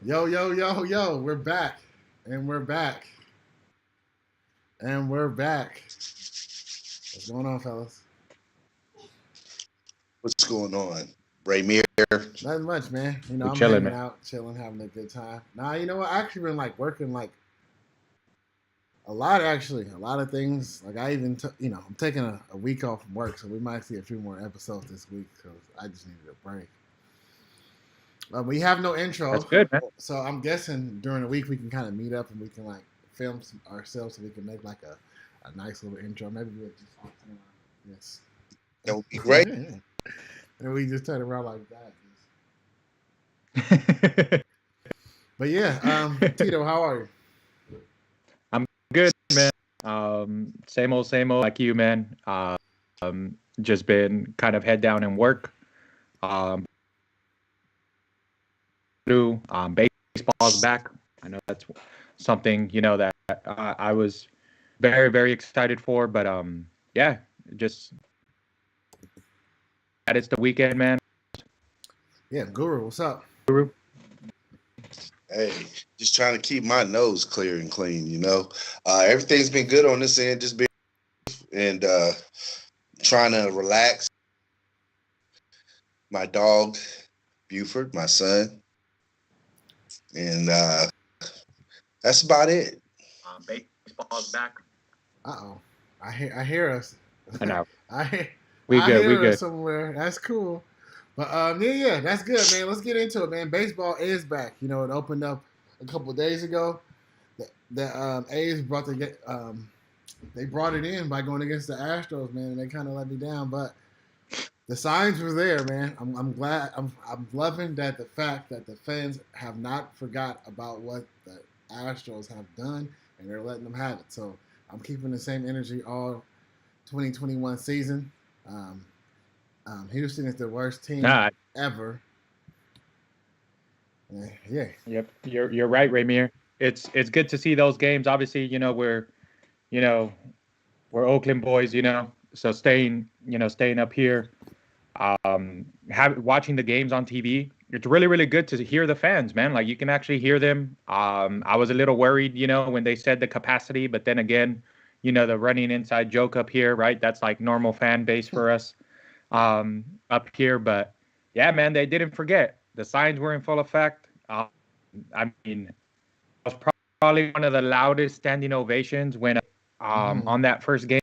Yo, yo, yo, yo, we're back. And we're back. And we're back. What's going on, fellas? What's going on? Raymere. Nothing much, man. We I'm chilling, hanging man. out, chilling, having a good time. Nah, you know what? I actually been like working like a lot, actually. A lot of things. Like I even, I'm taking a week off from work, so we might see a few more episodes this week because I just needed a break. We have no That's intro, good, man. so I'm guessing during the week we can kind of meet up and we can like film ourselves so we can make like a nice little intro. Maybe we'll just talk to yes. That would be great. And we just turn around like that. But yeah, Tito, how are you? I'm good, man. Same old like you, man. Just been kind of head down and work. Through baseball's back. I know that's something that I was very very excited for, but yeah, just that it's the weekend, man. Yeah, Guru, what's up? Guru. Hey, just trying to keep my nose clear and clean. Everything's been good on this end, just being and trying to relax. My dog, Buford, my son. And that's about it. Baseball's back. Uh-oh. I hear us. I know. We good. Us somewhere. That's cool. But yeah, that's good, man. Let's get into it, man. Baseball is back. It opened up a couple of days ago. The A's brought they brought it in by going against the Astros, man, and they kind of let me down. But the signs were there, man. I'm glad. I'm loving the fact that the fans have not forgot about what the Astros have done, and they're letting them have it. So I'm keeping the same energy all 2021 season. Houston is the worst team ever. Yeah. Yep. You're right, Raymere. It's good to see those games. Obviously, we're Oakland boys, so staying up here, watching the games on TV. It's really, really good to hear the fans, man. Like you can actually hear them. I was a little worried, when they said the capacity, but then again, the running inside joke up here, right? That's like normal fan base for us up here. But yeah, man, they didn't forget. The signs were in full effect. I mean, it was probably one of the loudest standing ovations when on that first game.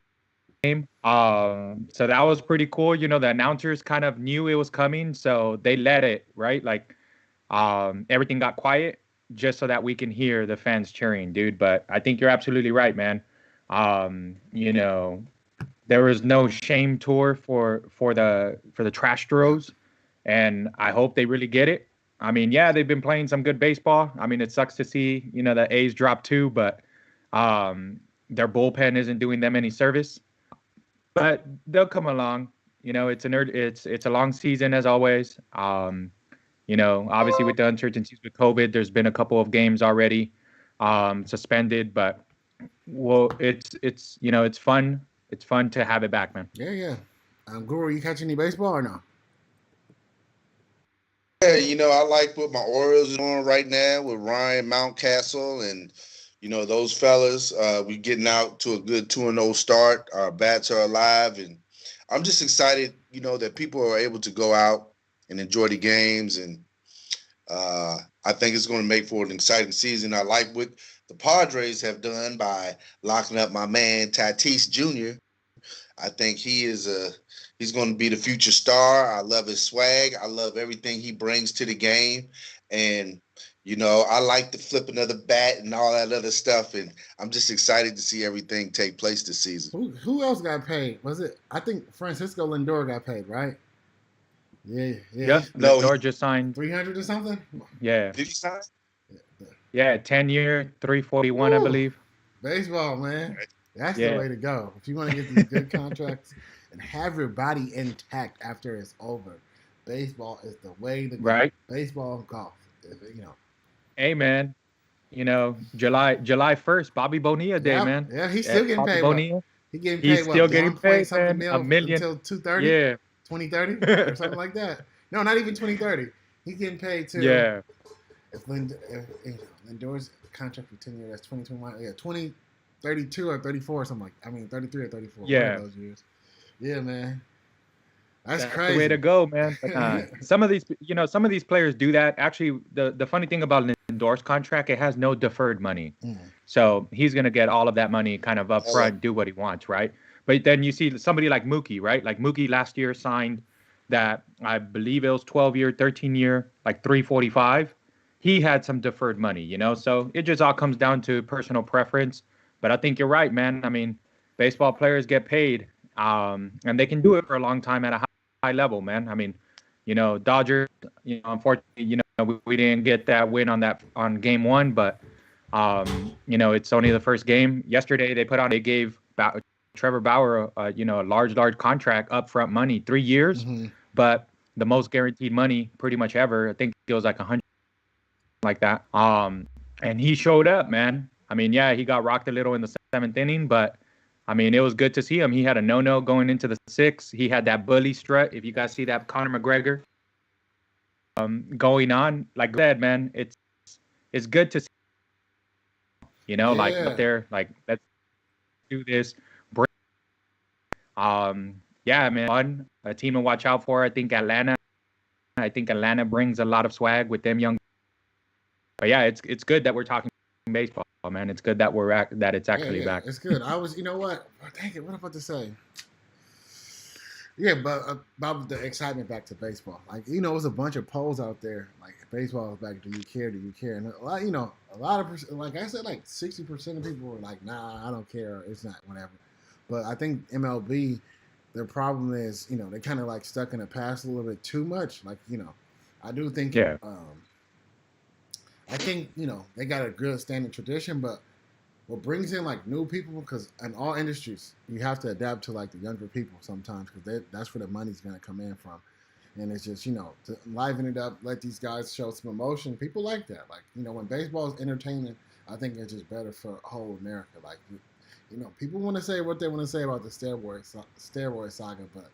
So that was pretty cool. The announcers kind of knew it was coming, so they let it, right? Like everything got quiet just so that we can hear the fans cheering, dude. But I think you're absolutely right, man. There was no shame tour for the trash throws, and I hope they really get it. I mean, yeah, they've been playing some good baseball. I mean, it sucks to see the A's drop 2, but their bullpen isn't doing them any service. But they'll come along. It's a long season as always. Obviously with the uncertainties with COVID, there's been a couple of games already suspended, but it's fun. It's fun to have it back, man. Yeah. Guru, you catch any baseball or no? Yeah, I like what my Orioles are doing right now with Ryan Mountcastle and those fellas. We getting out to a good 2-0 start. Our bats are alive, and I'm just excited, that people are able to go out and enjoy the games. And I think it's going to make for an exciting season. I like what the Padres have done by locking up my man Tatis Jr. I think he's going to be the future star. I love his swag. I love everything he brings to the game. And I like the flipping of the bat and all that other stuff, and I'm just excited to see everything take place this season. Who else got paid? Was it? I think Francisco Lindor got paid, right? Yeah. No, Lindor just signed 300 or something. Yeah. Did he sign? Yeah, 10-year, 341, I believe. Baseball, man. That's the way to go. If you want to get these good contracts and have your body intact after it's over, baseball is the way to go. Right. Baseball and golf. Hey, man. July 1st, Bobby Bonilla Day, man. Yeah, he's still getting paid. He's still getting paid, man. $1 million until 230. Yeah, 2030 or something like that. No, not even 2030. He's getting paid too. Yeah. if Lindor's contract for 10 years, that's 2021. Yeah, 2032 or 34 or something like. I mean, 33 or 34. One of Yeah, those years. Yeah, man. That's that's the way to crazy. go, man. But some of these, some of these players do that. Actually, the funny thing about Lindor's contract, it has no deferred money. Mm. So he's gonna get all of that money kind of up front, do what he wants, right? But then you see somebody like Mookie, right? Like Mookie last year signed that, I believe it was 12-year, 13-year, like 345. He had some deferred money. So it just all comes down to personal preference. But I think you're right, man. I mean, baseball players get paid, and they can do it for a long time at a high level, man. I mean, Dodgers, unfortunately, we didn't get that win on game one, but it's only the first game. Yesterday they gave Trevor Bauer a large contract, upfront money, 3 years, Mm-hmm. but the most guaranteed money pretty much ever. I think it was like 100, like that. And he showed up, man. I mean, yeah, he got rocked a little in the 7th inning, but I mean, it was good to see him. He had a no going into the 6th. He had that bully strut. If you guys see that, Conor McGregor going on, like I said, man, it's good to see, like up Yeah. there, like, let's do this. Yeah, man, fun. A team to watch out for. I think Atlanta brings a lot of swag with them young. But yeah, it's good that we're talking baseball, man. It's good that that it's actually back. It's good. You know what? Dang it, what am I about to say? Yeah, but about the excitement back to baseball. Like, it was a bunch of polls out there. Like, baseball is back. Do you care? Do you care? And a lot of, like I said, like 60% of people were like, nah, I don't care. It's not whatever. But I think MLB, their problem is, they kind of like stuck in the past a little bit too much. Like, I do think, Yeah. I think, they got a good standing tradition, but what brings in like new people, because in all industries you have to adapt to like the younger people sometimes, because that's where the money's going to come in from. And it's just, to liven it up, let these guys show some emotion. People like that. Like, when baseball is entertaining, I think it's just better for whole America. Like, people want to say what they want to say about the steroid saga, but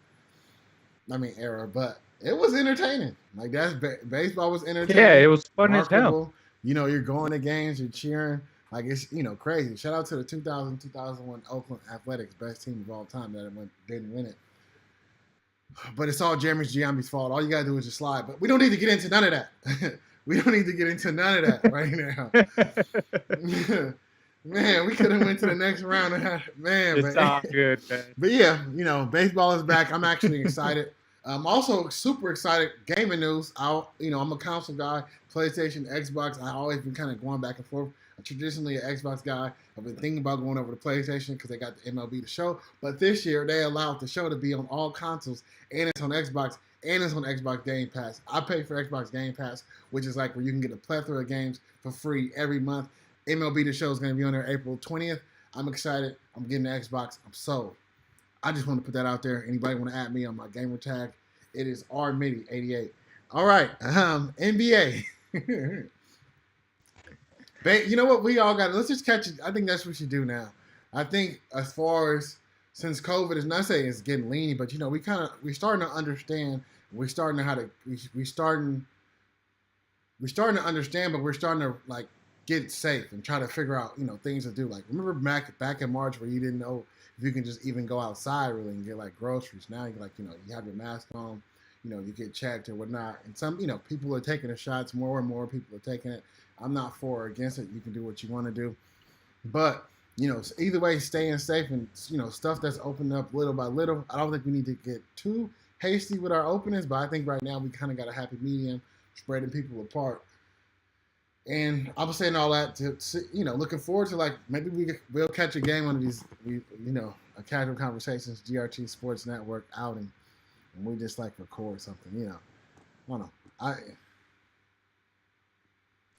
I mean era, but it was entertaining. Like, baseball was entertaining. Yeah, it was fun as hell. Marketable. You're going to games, you're cheering. Like, it's crazy. Shout out to the 2000-2001 Oakland Athletics, best team of all time that didn't win it. But it's all Jeremy Giambi's fault. All you gotta do is just slide. But we don't need to get into none of that. We don't need to get into none of that right now. Man, we could have went to the next round. Man, it's all good, man. But yeah, baseball is back. I'm actually excited. I'm also super excited. Gaming news. I'm a console guy. PlayStation, Xbox. I always been kind of going back and forth. I'm traditionally an Xbox guy. I've been thinking about going over to PlayStation because they got the MLB The Show. But this year they allowed the show to be on all consoles, and it's on Xbox, and it's on Xbox Game Pass. I pay for Xbox Game Pass, which is like where you can get a plethora of games for free every month. MLB The Show is going to be on there April 20th. I'm excited. I'm getting the Xbox. I'm sold. I just want to put that out there. Anybody want to add me on my gamer tag? It is RMitty88. All right. NBA. You know what? We all got it. Let's just catch it. I think that's what we should do now. I think as far as since COVID is not saying it's getting lean, but we're starting to understand. We're starting to understand, but we're starting to like get safe and try to figure out things to do. Like, remember back in March where you didn't know if you can just even go outside really and get like groceries. Now you like you have your mask on, you get checked or whatnot. And some people are taking the shots. More and more people are taking it. I'm not for or against it. You can do what you want to do, but either way, staying safe and stuff that's opened up little by little. I don't think we need to get too hasty with our openings, but I think right now we kind of got a happy medium, spreading people apart. And I was saying all that to looking forward to like maybe we'll catch a game one of these a casual conversations GRT Sports Network outing, and we just like record something. I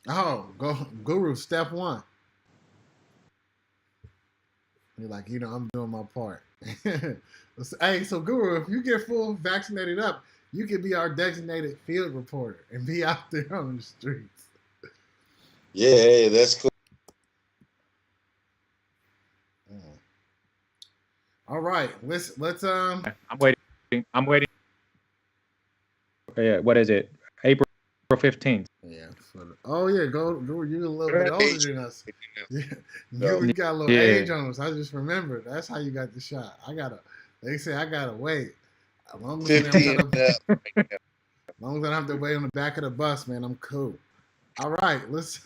don't know. Go Guru step 1. You're like I'm doing my part. Hey, so Guru, if you get full vaccinated up, you could be our designated field reporter and be out there on the streets. Yeah, hey, that's cool. All right, let's I'm waiting. Yeah, what is it? April 15th. Yeah. Oh yeah, go. You're a little bit older Age. than us. Yeah, So you got a little Yeah. age on us. I just remembered. That's how you got the shot. I gotta. They say I gotta wait. As long as I don't 50 and gotta, up right now. as long as I don't have to wait on the back of the bus, man, I'm cool. All right, let's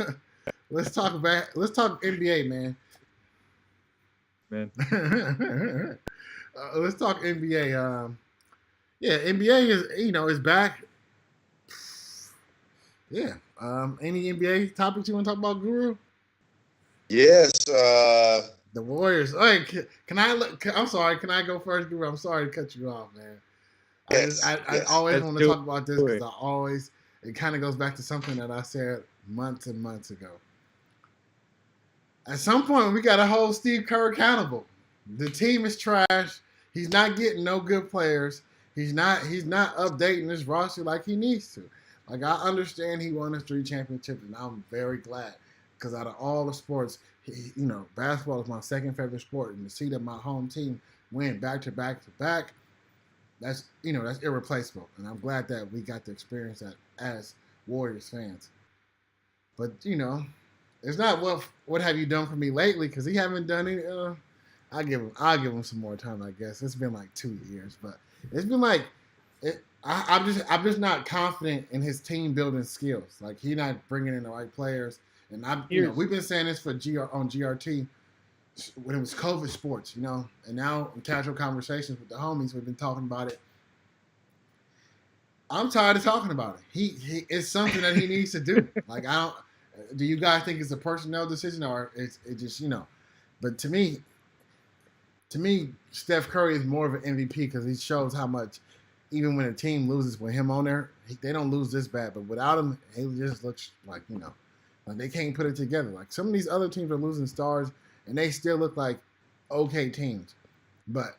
let's talk back. Let's talk NBA, man. Man. Let's talk NBA. Yeah, NBA is back. Yeah. Any NBA topics you want to talk about, Guru? Yes. The Warriors. Hey, can I? I'm sorry. Can I go first, Guru? I'm sorry to cut you off, man. Yes. I Yes. always Let's want to do talk about this because it. it kind of goes back to something that I said months and months ago. At some point, we got to hold Steve Kerr accountable. The team is trash. He's not getting no good players. He's not updating his roster like he needs to. Like I understand he won his 3 championships, and I'm very glad because out of all the sports, basketball is my second favorite sport, and to see that my home team win back to back to back, that's irreplaceable, and I'm glad that we got to experience that as Warriors fans. But it's not what have you done for me lately because he haven't done any. I'll give him some more time. I guess it's been like 2 years, but it's been like I'm just not confident in his team building skills. Like he's not bringing in the right players, and we've been saying this for on GRT when it was COVID sports, and now in casual conversations with the homies, we've been talking about it. I'm tired of talking about it. He it's something that he needs to do. Like I don't. Do you guys think it's a personnel decision or it just But to me, Steph Curry is more of an MVP because he shows how much, even when a team loses with him on there, they don't lose this bad. But without him, he just looks like like they can't put it together. Like some of these other teams are losing stars, and they still look like okay teams. But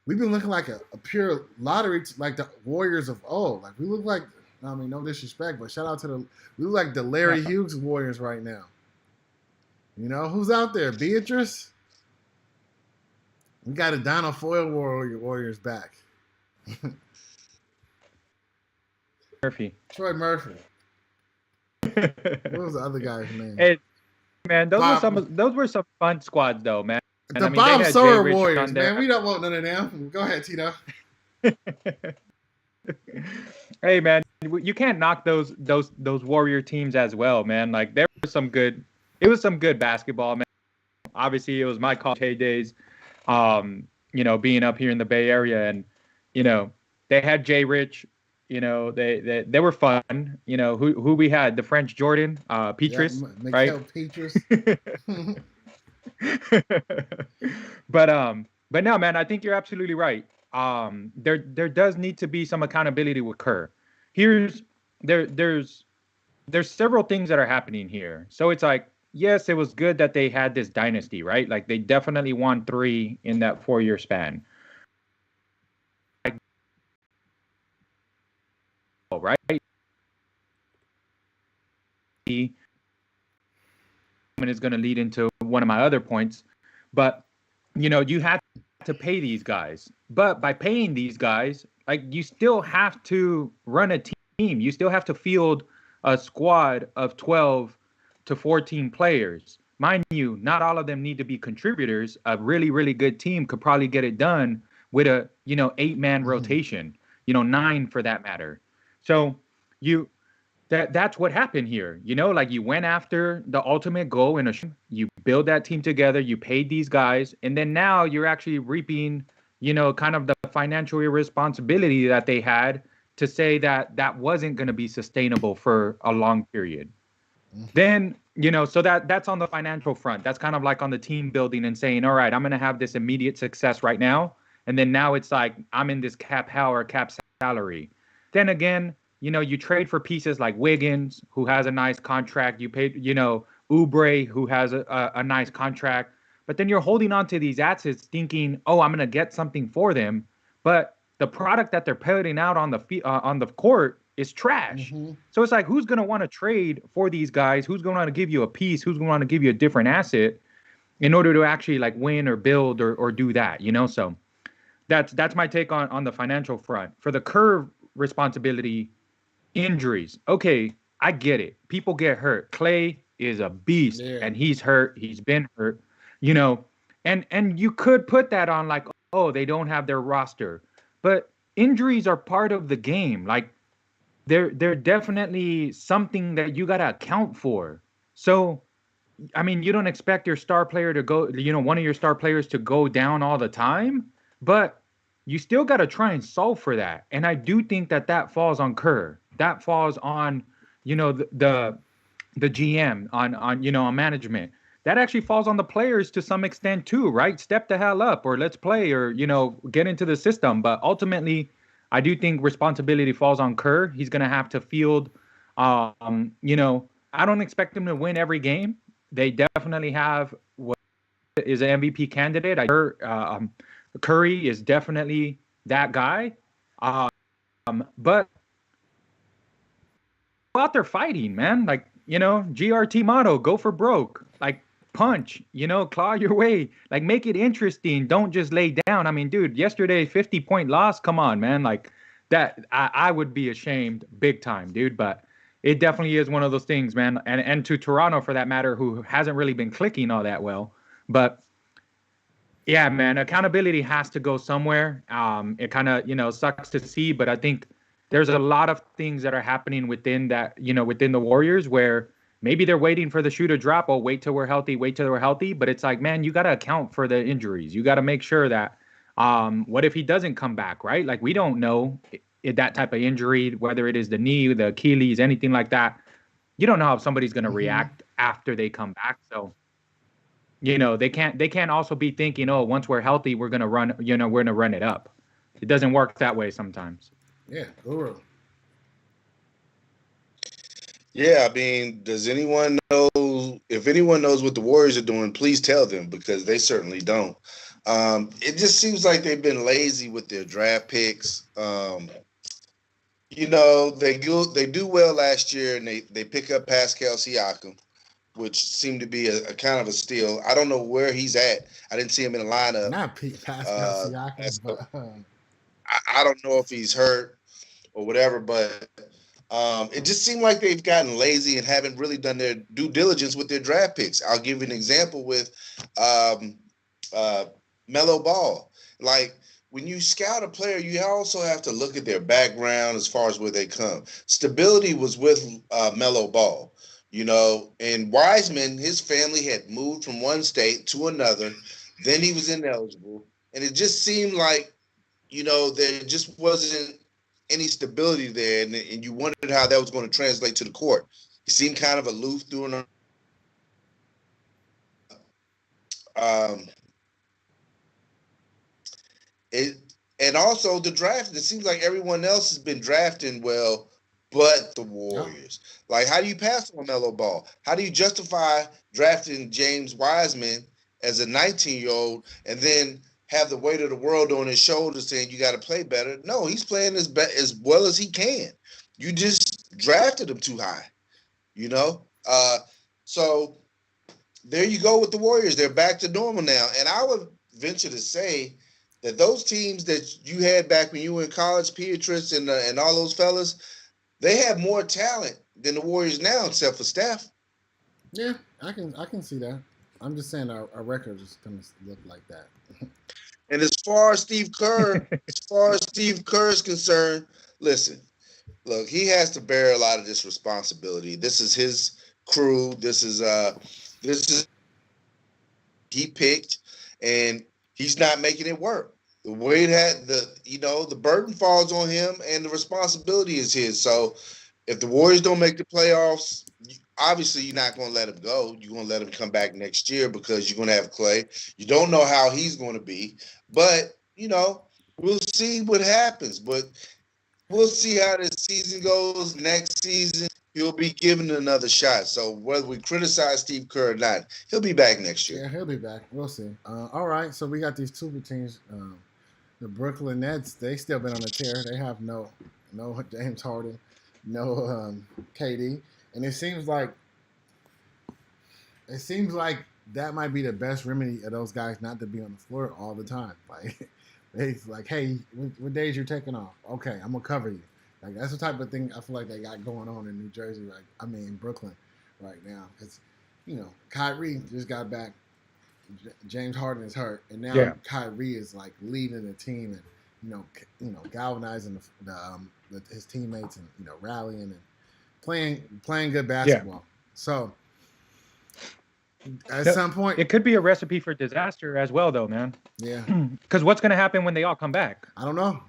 we've been looking like a pure lottery, like the Warriors of old. Like we look like, I mean, no disrespect, but shout out to we look like the Larry Hughes Warriors right now. Who's out there? Beatrice? We got a Donald Foyle Warriors back. Murphy. Troy Murphy. What was the other guy's name? Hey, man, those were some fun squads though, man. The they Bob had Sawyer Jay Rich Warriors, on there. man. We don't want none of them. Go ahead, Tito. Hey, man, you can't knock those Warrior teams as well, man. Like there was some good. It was some good basketball, man. Obviously, it was my college heydays. Being up here in the Bay Area, and they had Jay Rich. They were fun. Who we had, the French Jordan, Petrus, right? Petrus. But no, man, I think you're absolutely right. There does need to be some accountability with Kerr. There's several things that are happening here. So it's like, yes, it was good that they had this dynasty, right? Like they definitely won 3 in that 4-year span. Right? Is going to lead into one of my other points, but you have to pay these guys. But by paying these guys, like you still have to run a team. You still have to field a squad of 12 to 14 players. Mind you, not all of them need to be contributors. A really, really good team could probably get it done with a 8-man rotation, 9 for that matter. So that's what happened here. Like you went after the ultimate goal you build that team together, you paid these guys, and then now you're actually reaping, kind of the financial irresponsibility that they had to say that wasn't going to be sustainable for a long period. Then, so that's on the financial front. That's kind of like on the team building and saying, all right, I'm going to have this immediate success right now. And then now it's like, I'm in this cap salary. Then again, you trade for pieces like Wiggins, who has a nice contract. You paid, Oubre, who has a nice contract. But then you're holding on to these assets thinking, oh, I'm going to get something for them. But the product that they're putting out on the court is trash. Mm-hmm. So it's like, who's going to want to trade for these guys? Who's going to want to give you a piece? Who's going to want to give you a different asset in order to actually like win or build or do that, So that's my take on the financial front. For the Curve responsibility, injuries. Okay, I get it. People get hurt. Clay is a beast, Yeah. and he's hurt. He's been hurt, you know. And you could put that on like, oh, they don't have their roster, but injuries are part of the game. Like they're definitely something that you gotta account for. So I mean, you don't expect your star player to go, one of your star players to go down all the time, but you still got to try and solve for that. And I do think that that falls on Kerr. That falls on, the GM, on management. That actually falls on the players to some extent too, right? Step the hell up, or let's play, or get into the system. But ultimately, I do think responsibility falls on Kerr. He's gonna have to field. I don't expect him to win every game. They definitely have what is an MVP candidate. Curry is definitely that guy. But go out there fighting, man. Like, GRT motto, go for broke. Like, punch, claw your way. Like, make it interesting. Don't just lay down. I mean, dude, yesterday, 50-point loss. Come on, man. Like, that, I would be ashamed big time, dude. But it definitely is one of those things, man. And to Toronto, for that matter, who hasn't really been clicking all that well. But yeah, man, accountability has to go somewhere. It kind of, sucks to see, but I think there's a lot of things that are happening within that, within the Warriors where maybe they're waiting for the shoe to drop. Oh, wait till we're healthy, wait till we're healthy. But it's like, man, you got to account for the injuries. You got to make sure that, what if he doesn't come back, right? Like, we don't know that type of injury, whether it is the knee, the Achilles, anything like that. You don't know how somebody's going to react after they come back. So, they can't also be thinking, oh, once we're healthy, we're gonna run, we're gonna run it up. It doesn't work that way sometimes. Yeah, Guru. Yeah, I mean, does anyone know? If anyone knows what the Warriors are doing, please tell them because they certainly don't. It just seems like they've been lazy with their draft picks. They do well last year, and they pick up Pascal Siakam, which seemed to be a kind of a steal. I don't know where he's at. I didn't see him in the lineup. Not Pete Pascal Siakam, So but I don't know if he's hurt or whatever, but it just seemed like they've gotten lazy and haven't really done their due diligence with their draft picks. I'll give you an example with Melo Ball. Like, when you scout a player, you also have to look at their background as far as where they come. Stability was with Melo Ball. And Wiseman, his family had moved from one state to another. Then he was ineligible. And it just seemed like, there just wasn't any stability there. And you wondered how that was going to translate to the court. He seemed kind of aloof during it. And also the draft, it seems like everyone else has been drafting well, but the Warriors. Like, how do you pass on Melo Ball? How do you justify drafting James Wiseman as a 19-year-old and then have the weight of the world on his shoulders saying you got to play better? No, he's playing as well as he can. You just drafted him too high, So there you go with the Warriors. They're back to normal now. And I would venture to say that those teams that you had back when you were in college, Pietrus and all those fellas, they have more talent than the Warriors now, except for Steph. Yeah, I can see that. I'm just saying our record is going to look like that. And as far as Steve Kerr is concerned, listen, look, he has to bear a lot of this responsibility. This is his crew. This is he picked, and he's not making it work. The way that the burden falls on him, and the responsibility is his. So, if the Warriors don't make the playoffs, obviously you're not going to let him go. You're going to let him come back next year because you're going to have Clay. You don't know how he's going to be, but we'll see what happens. But we'll see how this season goes. Next season, he'll be given another shot. So whether we criticize Steve Kerr or not, he'll be back next year. Yeah, he'll be back. We'll see. All right, so we got these two teams. The Brooklyn Nets, they still been on a tear. They have no James Harden, no KD, and it seems like that might be the best remedy of those guys not to be on the floor all the time. Like, it's like, hey, what days you're taking off? Okay, I'm gonna cover you. Like that's the type of thing I feel like they got going on in New Jersey. Brooklyn, right now. Because Kyrie just got back. James Harden is hurt, and now Kyrie is like leading the team and galvanizing his teammates and rallying and playing good basketball. Yeah. So at some point, it could be a recipe for disaster as well, though, man. Yeah. Because what's going to happen when they all come back? I don't know.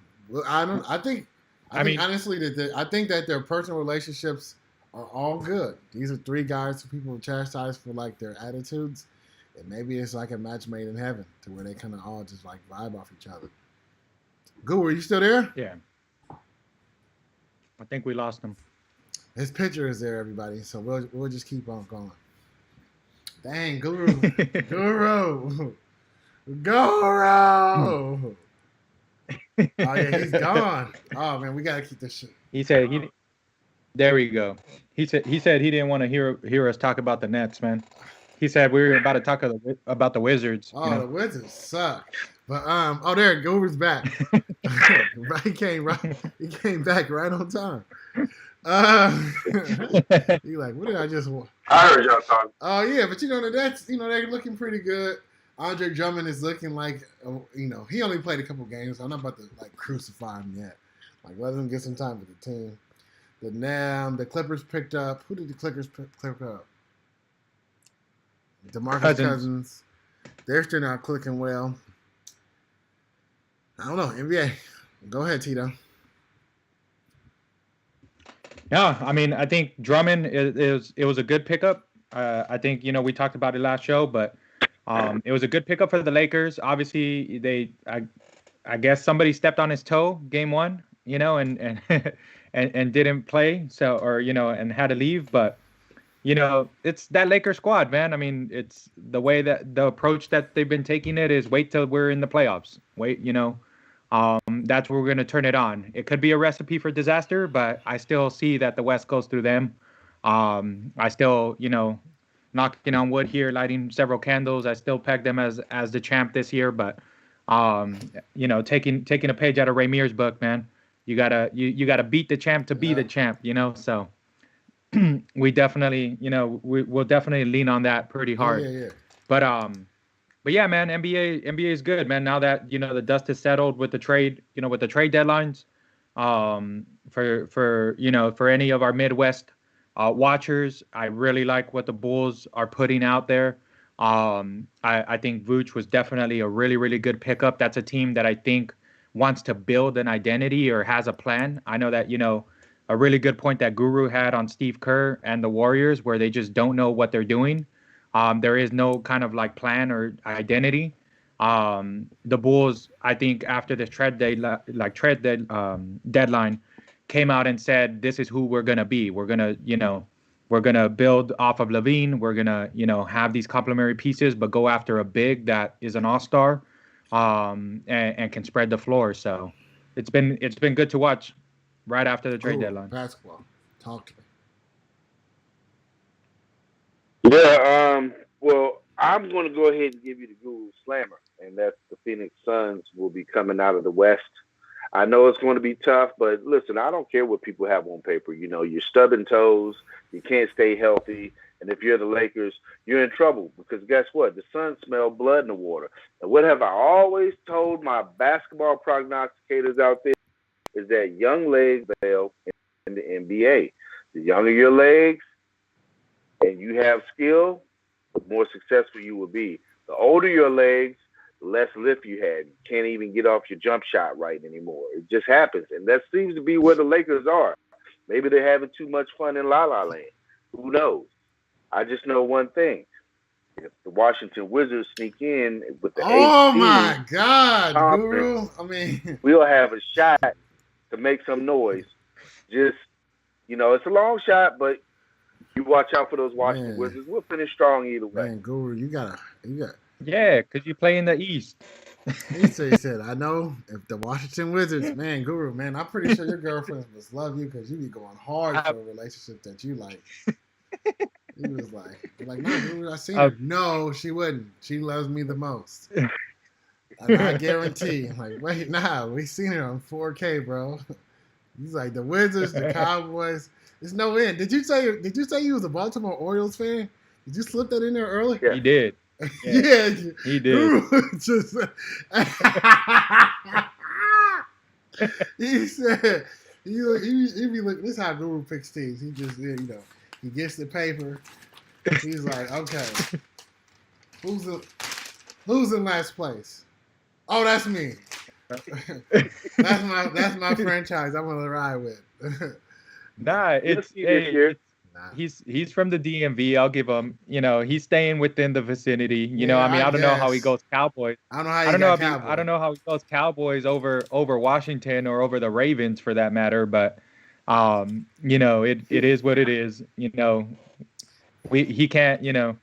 I think honestly I think that their personal relationships are all good. These are three guys who people chastise for like their attitudes. And maybe it's like a match made in heaven to where they kind of all just like vibe off each other. Guru, are you still there? Yeah. I think we lost him. His picture is there, everybody. So we'll just keep on going. Dang, Guru. Guru. Oh, yeah, he's gone. Oh, man, we got to keep this shit. He said there we go. He said he didn't want to hear us talk about the Nets, man. He said we were about to talk about the Wizards. Oh, the Wizards suck. But there, Guru's back. He came back right on time. He like, what did I just want? I heard y'all talking. Oh yeah, but that's they're looking pretty good. Andre Drummond is looking like he only played a couple games. So I'm not about to like crucify him yet. Like let him get some time with the team. The Clippers picked up. Who did the Clippers pick up? DeMarcus Cousins. They're still not clicking well. I don't know. NBA. Go ahead, Tito. Yeah, I mean, I think Drummond it was a good pickup. I think we talked about it last show, but it was a good pickup for the Lakers. Obviously, I guess somebody stepped on his toe game one, and and didn't play, and had to leave, but. It's that Lakers squad, man. I mean, it's the way that the approach that they've been taking it is wait till we're in the playoffs. Wait, that's where we're going to turn it on. It could be a recipe for disaster, but I still see that the West goes through them. I still, knocking on wood here, lighting several candles. I still peg them as the champ this year, but, taking a page out of Ramir's book, man, you gotta beat the champ to be the champ, so. We definitely, we'll definitely lean on that pretty hard. Yeah. But yeah, man, NBA is good, man. Now that the dust is settled with the trade, with the trade deadlines, for any of our Midwest watchers, I really like what the Bulls are putting out there. I think Vooch was definitely a really, really good pickup. That's a team that I think wants to build an identity or has a plan. I know that a really good point that Guru had on Steve Kerr and the Warriors, where they just don't know what they're doing. There is no kind of like plan or identity. The Bulls, I think, after this deadline, came out and said, "This is who we're gonna be. We're gonna build off of Levine. We're gonna have these complementary pieces, but go after a big that is an all-star, and can spread the floor." So it's been good to watch. Right after the trade deadline. Basketball. Talk to me. Yeah, well, I'm going to go ahead and give you the Guru Slammer, and that's the Phoenix Suns will be coming out of the West. I know it's going to be tough, but listen, I don't care what people have on paper. You're stubbing toes, you can't stay healthy, and if you're the Lakers, you're in trouble because guess what? The Suns smell blood in the water. And what have I always told my basketball prognosticators out there? Is that young legs fail in the NBA. The younger your legs and you have skill, the more successful you will be. The older your legs, the less lift you have. You can't even get off your jump shot right anymore. It just happens. And that seems to be where the Lakers are. Maybe they're having too much fun in La La Land. Who knows? I just know one thing. If the Washington Wizards sneak in with the my God, Guru. I mean, we'll have a shot to make some noise. Just, it's a long shot, but you watch out for those Washington Wizards. We'll finish strong either way. Man, Guru, you got. Yeah, because you play in the East. He said, I know if the Washington Wizards, man, Guru, man, I'm pretty sure your girlfriend must love you because you be going hard for a relationship that you like. He was like, no, Guru, I seen her. No, she wouldn't. She loves me the most. And I guarantee. I'm like, wait, nah, we seen her on 4K, bro. He's like the Wizards, the Cowboys. There's no end. Did you say you was a Baltimore Orioles fan? Did you slip that in there early? Yeah. He did. Yeah, Yeah, he did. Guru just he said he be looking. This is how Guru picks teams. He just he gets the paper. He's like, okay, who's in last place? Oh, that's me. that's my franchise. I'm gonna ride with. Nah, You'll see this year. he's from the DMV. I'll give him. He's staying within the vicinity. Yeah, I mean, I don't know how he guess. goes Cowboys. I don't know how I you don't know got if he, Cowboys. I don't know how he goes Cowboys over Washington or over the Ravens for that matter. But it is what it is. He can't.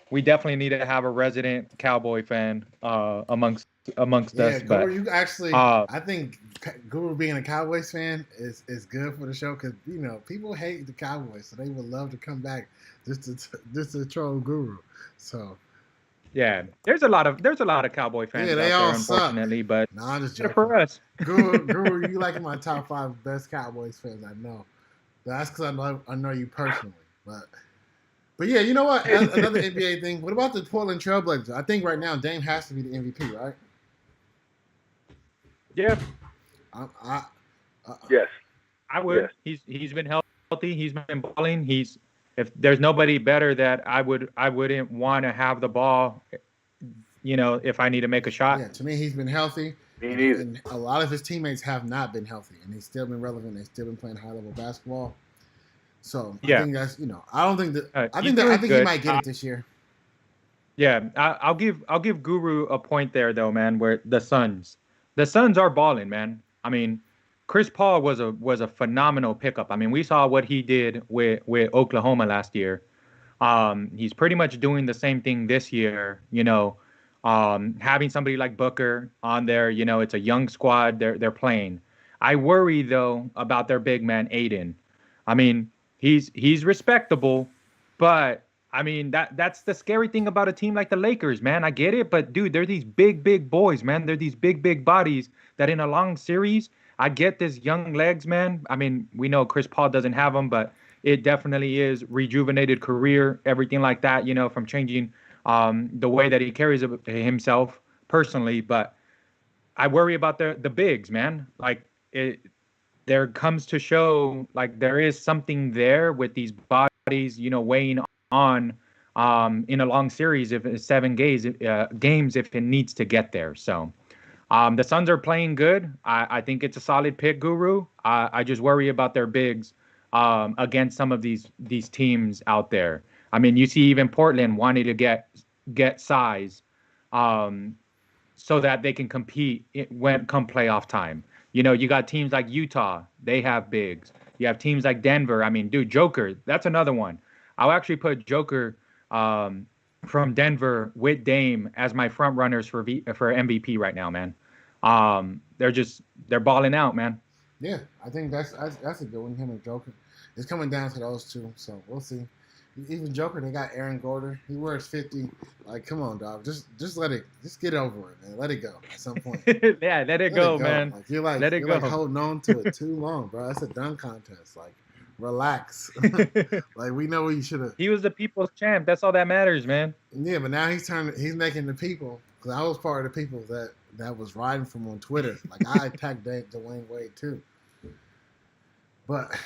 We definitely need to have a resident Cowboy fan amongst us. Guru, But you actually, I think Guru being a Cowboys fan is good for the show because people hate the Cowboys, so they would love to come back just to troll Guru. So yeah, there's a lot of Cowboy fans yeah, out they there, all suck. unfortunately. But no, I'm just better joking. for us. Guru, you like my top 5 best Cowboys fans I know. That's because I know you personally, But yeah, you know what? Another NBA thing. What about the Portland Trailblazers? I think right now Dame has to be the MVP, right? Yeah, Yes. I would. Yes. He's been healthy. He's been balling. If there's nobody better that I wouldn't want to have the ball. If I need to make a shot. Yeah, to me, he's been healthy. Me neither. And a lot of his teammates have not been healthy, and he's still been relevant. They've still been playing high level basketball. So Yeah. I think that's I don't think that I he's think doing he good. might get it this year. Yeah, I'll give Guru a point there though, man. Where the Suns are balling, man. I mean, Chris Paul was a phenomenal pickup. I mean, we saw what he did with Oklahoma last year. He's pretty much doing the same thing this year. Having somebody like Booker on there, it's a young squad. They're playing. I worry though about their big man Aiden. I mean, he's respectable, but I mean that's the scary thing about a team like the Lakers, man. I get it, but dude, they're these big boys, man. They're these big bodies that in a long series, I get this young legs, man. I mean, we know Chris Paul doesn't have them, but it definitely is rejuvenated career, everything like that, from changing the way that he carries himself personally. But I worry about the bigs, man. Like there comes to show like there is something there with these bodies, weighing on in a long series if it's 7 games if it needs to get there. So the Suns are playing good. I think it's a solid pick, Guru. I just worry about their bigs against some of these teams out there. I mean, you see even Portland wanting to get size so that they can compete when come playoff time. You got teams like Utah, they have bigs. You have teams like Denver. I mean, dude, Joker, that's another one. I'll actually put Joker from Denver with Dame as my front runners for MVP right now, man. They're balling out, man. Yeah, I think that's a good one. Him and Joker. It's coming down to those two, so we'll see. Even Joker, they got Aaron Gordon. He wears 50. Like, come on, dog. Just get over it, man. Let it go at some point. Yeah, let it go, man. Like, you're like holding on to it too long, bro. That's a dunk contest. Like, relax. Like, we know we should have. He was the people's champ. That's all that matters, man. Yeah, but now he's making the people. Because I was part of the people that was riding from on Twitter. Like, I attacked Dwayne Wade too. But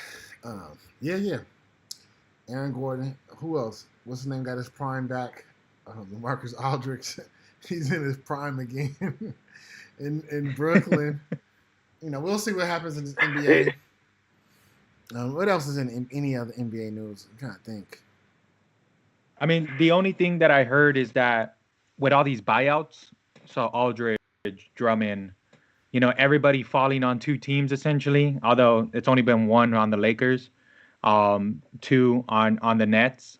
yeah. Aaron Gordon. Who else? What's his name? Got his prime back. Marcus Aldridge. He's in his prime again in Brooklyn. We'll see what happens in this NBA. What else is in any other NBA news? I'm trying to think. I mean, the only thing that I heard is that with all these buyouts, so Aldridge, Drummond, everybody falling on 2 teams essentially, although it's only been 1 on the Lakers, 2 on the Nets.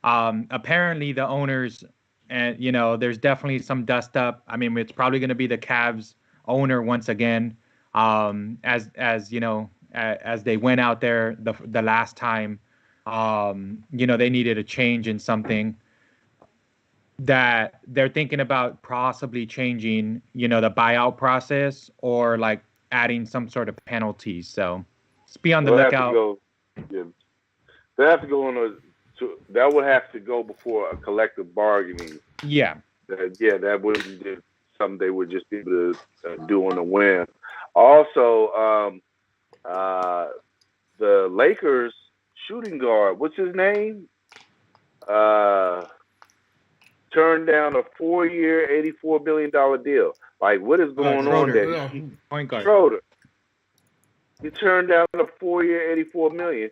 Apparently the owners, and there's definitely some dust up. I mean, it's probably going to be the Cavs owner once again, as they went out there the last time. They needed a change in something that they're thinking about possibly changing, the buyout process or like adding some sort of penalties. So Just be on the They'll have to lookout. go. Yeah, they have to go on a. That would have to go before a collective bargaining. Yeah. That wouldn't be something they would just be able to do on a whim. Also, the Lakers shooting guard, what's his name? Turned down a 4-year, $84 million deal. Like, what is going on Schroeder. there? Point guard. Schroeder. He turned down a 4-year, $84 million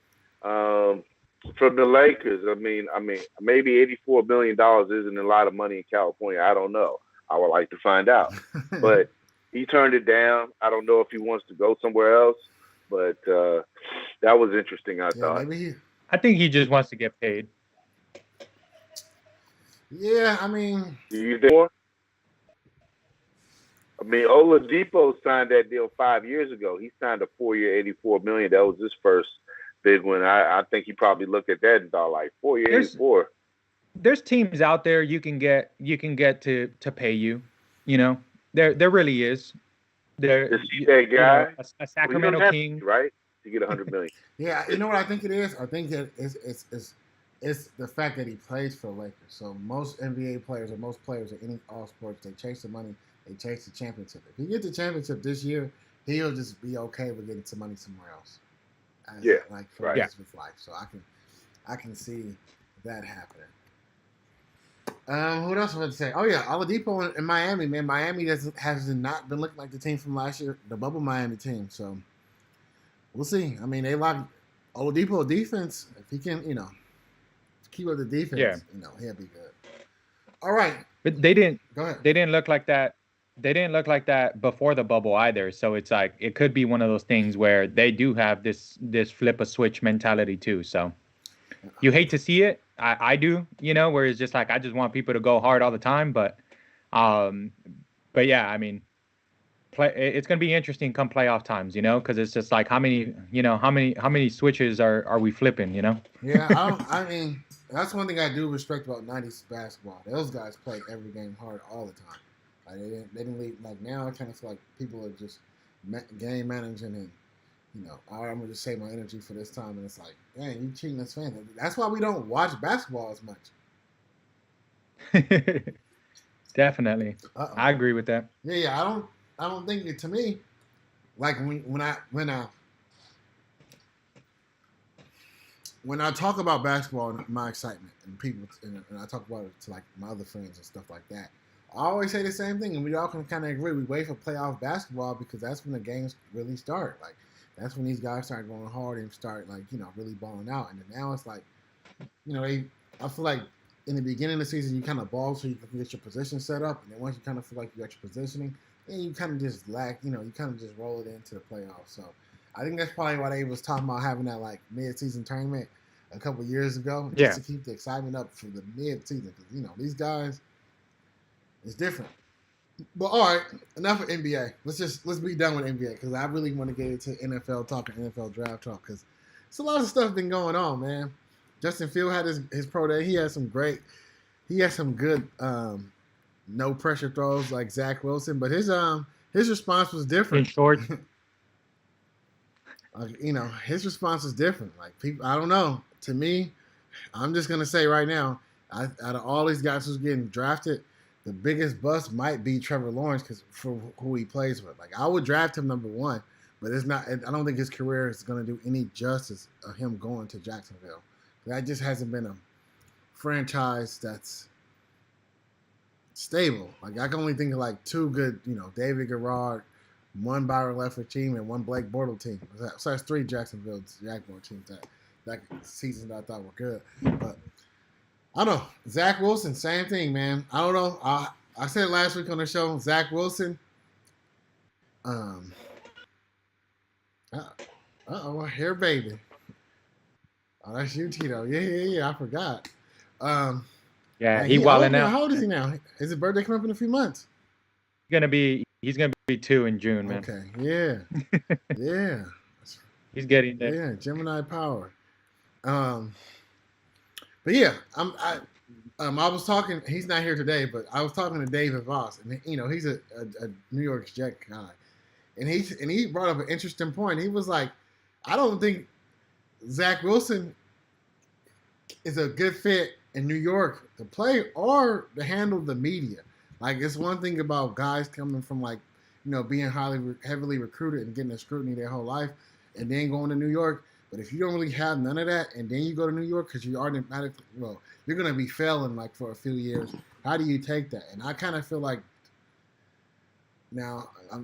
from the Lakers. I mean, maybe $84 million isn't a lot of money in California. I don't know. I would like to find out. But he turned it down. I don't know if he wants to go somewhere else, but that was interesting, I thought. I think he just wants to get paid. Yeah, I mean. Do you think more? I mean, Oladipo signed that deal 5 years ago. He signed a 4-year, $84 million. That was his first big one. I think he probably looked at that and thought, like, 4-year, 84. There's teams out there you can get to pay you. You know, there really is. There, that guy, a Sacramento King, right? To get $100 million. Yeah, you know what I think it is. I think that it's the fact that he plays for the Lakers. So most NBA players or most players in any all sports, they chase the money, they chase the championship. If he gets the championship this year, he'll just be okay with getting some money somewhere else. Like for the rest of his life. So I can see that happening. What else was I to say? Oh yeah, Oladipo in Miami, man. Miami has not been looking like the team from last year, the bubble Miami team. So we'll see. I mean, they like Oladipo defense. If he can, keep up the defense, he'll be good. All right. But they didn't. Go ahead. They didn't look like that. They didn't look like that before the bubble either. So it's like it could be one of those things where they do have this flip a switch mentality too. So you hate to see it. I do, where it's just like I just want people to go hard all the time. But yeah, I mean, it's gonna be interesting come playoff times, because it's just like how many switches are we flipping, Yeah, I mean, that's one thing I do respect about '90s basketball. Those guys play every game hard all the time. Like they didn't leave. Like now, I kind of feel like people are just game managing and. I'm gonna just save my energy for this time, and it's like, dang, you cheating as fans. That's why we don't watch basketball as much. Definitely, I agree with that. Yeah, I don't think it, to me, like when I talk about basketball and my excitement and people and I talk about it to like my other friends and stuff like that. I always say the same thing, and we all can kind of agree. We wait for playoff basketball because that's when the games really start. Like. That's when these guys start going hard and start really balling out. And then now it's like, I feel like in the beginning of the season, you kind of ball so you can get your position set up. And then once you kind of feel like you got your positioning, then you kind of just lack, you kind of just roll it into the playoffs. So I think that's probably why they was talking about having that like mid-season tournament a couple years ago, just to keep the excitement up for the mid-season. Because, these guys, it's different. But all right, enough of NBA. Let's be done with NBA because I really want to get into NFL talk and NFL draft talk because it's a lot of stuff been going on, man. Justin Field had his pro day. He had some good no pressure throws like Zach Wilson, but his response was different. In short, his response was different. Like people, I don't know. To me, I'm just gonna say right now, out of all these guys who's getting drafted. The biggest bust might be Trevor Lawrence because for who he plays with. Like I would draft him number one, but it's not. I don't think his career is going to do any justice of him going to Jacksonville. That just hasn't been a franchise that's stable. Like I can only think of like two good, David Garrard, one Byron Leftwich team, and one Blake Bortles team. So that's three Jacksonville Jaguar teams that season that I thought were good, but. I don't know. Zach Wilson, same thing, man. I don't know. I said last week on the show, Zach Wilson. Here, baby. Oh, that's you, Tito. Yeah. I forgot. Yeah, he wilding out. How old is he now? Is his birthday coming up in a few months? He's gonna be 2 in June, man. Okay. Yeah. Yeah. He's getting there. Yeah, Gemini power. But yeah, I was talking. He's not here today, but I was talking to David Voss, and he's a New York Jet guy, and he brought up an interesting point. He was like, I don't think Zach Wilson is a good fit in New York to play or to handle the media. Like it's one thing about guys coming from like being heavily recruited and getting the scrutiny their whole life, and then going to New York. But if you don't really have none of that, and then you go to New York because you automatically you're gonna be failing like for a few years. How do you take that? And I kind of feel like now I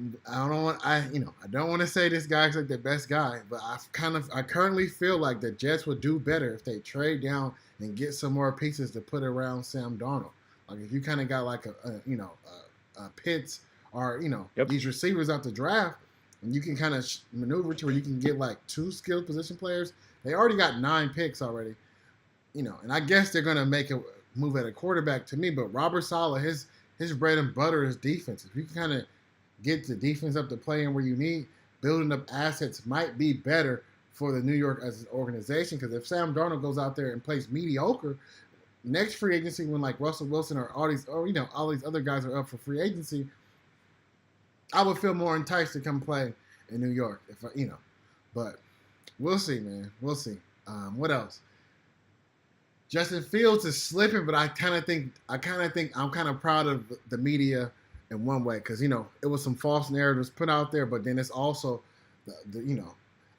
don't want to say this guy's like the best guy, but I currently feel like the Jets would do better if they trade down and get some more pieces to put around Sam Darnold. Like if you kind of got like a Pitts or Yep. these receivers out the draft, and you can kind of maneuver to where you can get like 2 skilled position players. They already got 9 picks already, and I guess they're gonna make a move at a quarterback to me. But Robert Saleh, his bread and butter is defense. If you can kind of get the defense up to playing where you need, building up assets might be better for the New York as an organization. Because if Sam Darnold goes out there and plays mediocre, next free agency when like Russell Wilson or all these other guys are up for free agency, I would feel more enticed to come play in New York if But we'll see, man. We'll see. What else? Justin Fields is slipping, but I kind of think I'm kind of proud of the media in one way because it was some false narratives put out there, but then it's also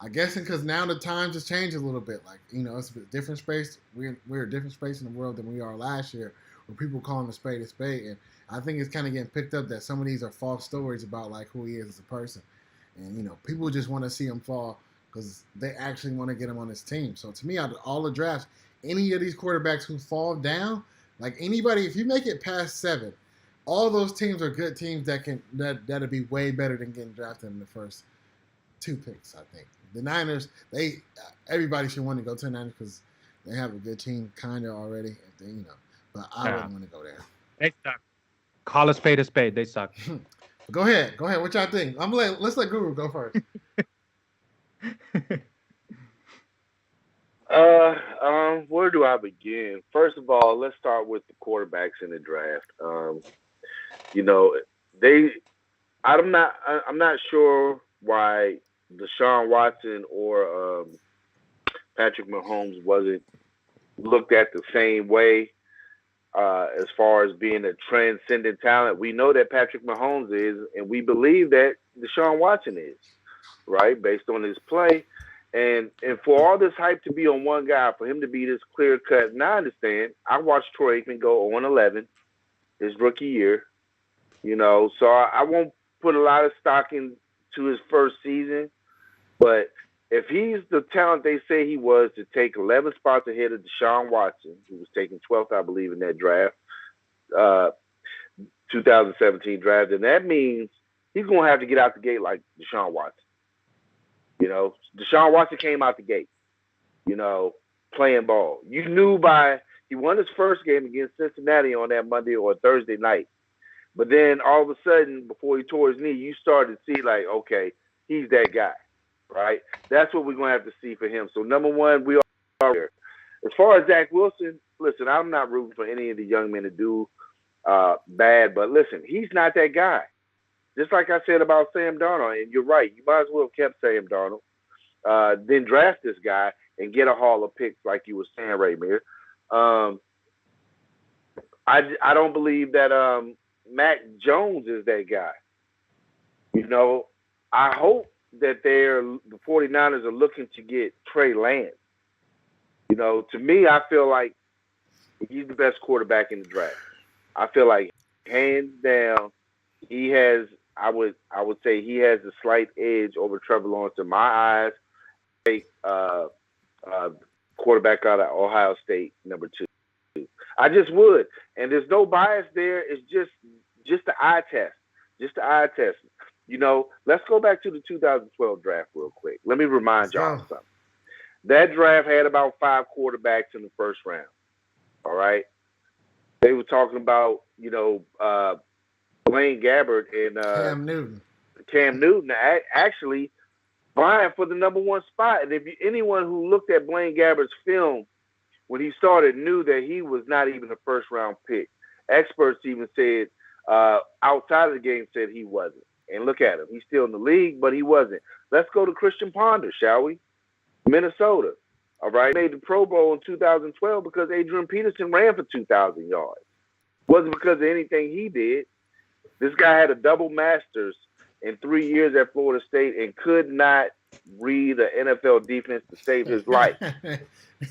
I guess because now the times has changed a little bit. Like it's a different space. We're a different space in the world than we are last year, where people calling a spade, and I think it's kind of getting picked up that some of these are false stories about like who he is as a person, and people just want to see him fall because they actually want to get him on his team. So to me, out of all the drafts, any of these quarterbacks who fall down, like anybody, if you make it past 7, all those teams are good teams that'll be way better than getting drafted in the first 2 picks. I think the Niners, everybody should want to go to the Niners because they have a good team kind of already. But I wouldn't want to go there. They suck. Call a spade a spade. They suck. Go ahead. What y'all think? Let's let Guru go first. Where do I begin? First of all, let's start with the quarterbacks in the draft. I'm not sure why Deshaun Watson or Patrick Mahomes wasn't looked at the same way as far as being a transcendent talent. We know that Patrick Mahomes is, and we believe that Deshaun Watson is, right, based on his play. And for all this hype to be on one guy, for him to be this clear cut, and I understand. I watched Troy Aikman go 0-11 his rookie year, so I won't put a lot of stock into his first season. But if he's the talent they say he was to take 11 spots ahead of Deshaun Watson, who was taken 12th, I believe, in that draft, 2017 draft, then that means he's going to have to get out the gate like Deshaun Watson. Deshaun Watson came out the gate, playing ball. You knew he won his first game against Cincinnati on that Monday or Thursday night. But then all of a sudden, before he tore his knee, you started to see like, okay, he's that guy, right? That's what we're going to have to see for him. So number one, we are here. As far as Zach Wilson, listen, I'm not rooting for any of the young men to do bad, but listen, he's not that guy. Just like I said about Sam Darnold, and you're right, you might as well have kept Sam Darnold, then draft this guy and get a haul of picks like you were saying, Raymir. I don't believe that Mac Jones is that guy. I hope that the 49ers are looking to get Trey Lance. To me, I feel like he's the best quarterback in the draft. I feel like hands down, he has. I would say he has a slight edge over Trevor Lawrence in my eyes. Quarterback out of Ohio State, number 2. I just would, and there's no bias there. It's just the eye test, Let's go back to the 2012 draft real quick. Let me remind y'all something. That draft had about 5 quarterbacks in the first round. All right, they were talking about Blaine Gabbert and Cam Newton actually vying for the number 1 spot. And if anyone who looked at Blaine Gabbert's film when he started knew that he was not even a first-round pick. Experts even said outside of the game said he wasn't. And look at him. He's still in the league, but he wasn't. Let's go to Christian Ponder, shall we? Minnesota. All right, made the Pro Bowl in 2012 because Adrian Peterson ran for 2,000 yards. Wasn't because of anything he did. This guy had a double master's in 3 years at Florida State and could not read the NFL defense to save his life.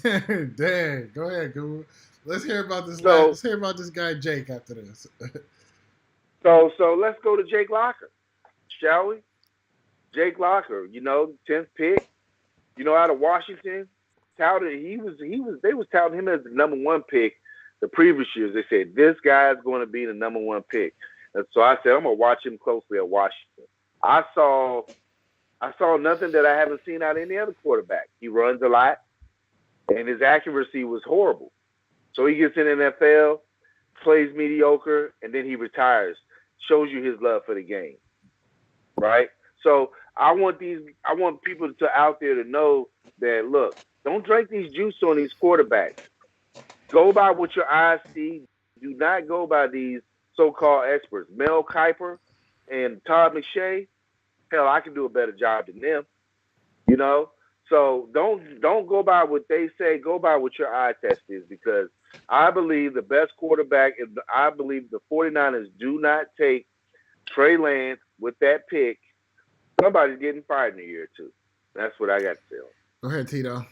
Dang, go ahead, Guru. Let's hear about this. So- Let's hear about this guy Jake after this. So let's go to Jake Locker, shall we? Jake Locker, 10th pick, out of Washington. Touted they was touting him as the number one pick the previous years. They said this guy's going to be the number one pick. And so I said I'm gonna watch him closely at Washington. I saw nothing that I haven't seen out of any other quarterback. He runs a lot, and his accuracy was horrible. So he gets in the NFL, plays mediocre, and then he retires. Shows you his love for the game, right? So I want people out there to know that, look, don't drink these juice on these quarterbacks. Go by what your eyes see. Do not go by these so-called experts. Mel Kiper and Todd McShay, hell, I can do a better job than them, So don't go by what they say. Go by what your eye test is, because I believe the best quarterback, I believe the 49ers do not take Trey Lance with that pick, somebody's getting fired in a year or two. That's what I got to say. Go ahead, Tito.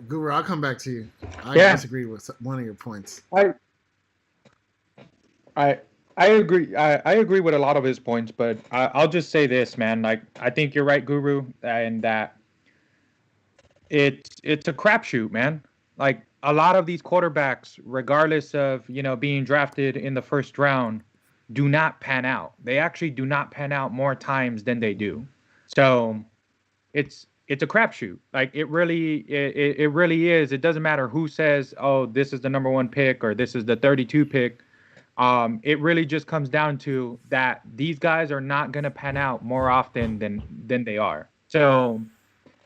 Guru, I'll come back to you. I disagree with one of your points. I agree. I agree with a lot of his points, but I'll just say this, man. Like, I think you're right, Guru, and that it's a crapshoot, man. Like, a lot of these quarterbacks, regardless of being drafted in the first round, do not pan out. They actually do not pan out more times than they do. So it's a crapshoot. Like, it really is. It doesn't matter who says, oh, this is the number one pick or this is the 32 pick. It really just comes down to that these guys are not going to pan out more often than they are. So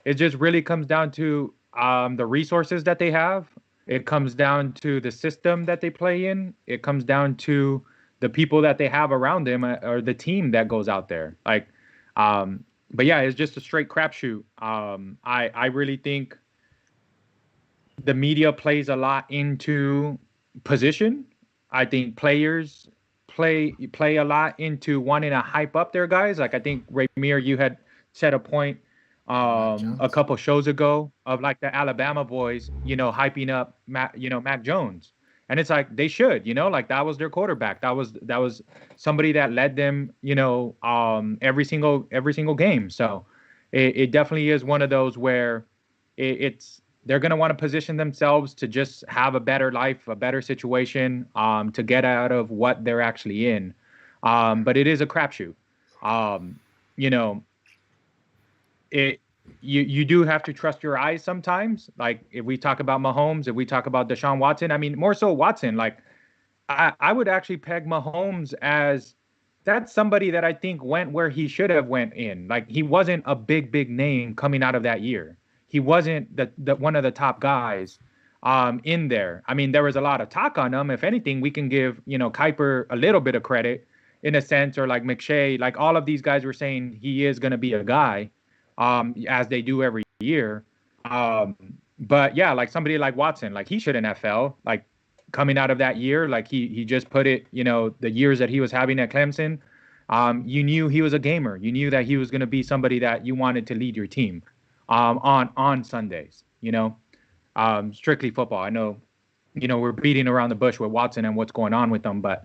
it just really comes down to the resources that they have. It comes down to the system that they play in. It comes down to the people that they have around them or the team that goes out there. Like, but yeah, it's just a straight crapshoot. I really think the media plays a lot into position. I think players play a lot into wanting to hype up their guys. Like, I think, Ramir, you had said a point a couple shows ago of like the Alabama boys, hyping up Mac Jones. And it's like they should, like that was their quarterback. That was somebody that led them, every single game. So it definitely is one of those where they're going to want to position themselves to just have a better life, a better situation, to get out of what they're actually in. But it is a crapshoot. You do have to trust your eyes sometimes. Like, if we talk about Mahomes, if we talk about Deshaun Watson, I mean, more so Watson, like I would actually peg Mahomes as that's somebody that I think went where he should have went in. Like, he wasn't a big name coming out of that year. He wasn't the one of the top guys in there. I mean, there was a lot of talk on him. If anything, we can give, Kiper a little bit of credit in a sense, or like McShay, like all of these guys were saying he is going to be a guy, as they do every year. But yeah, like somebody like Watson, like he shouldn't have fell. Like, coming out of that year, like he just put it, the years that he was having at Clemson, you knew he was a gamer. You knew that he was going to be somebody that you wanted to lead your team on Sundays, strictly football. I know, we're beating around the bush with Watson and what's going on with them, but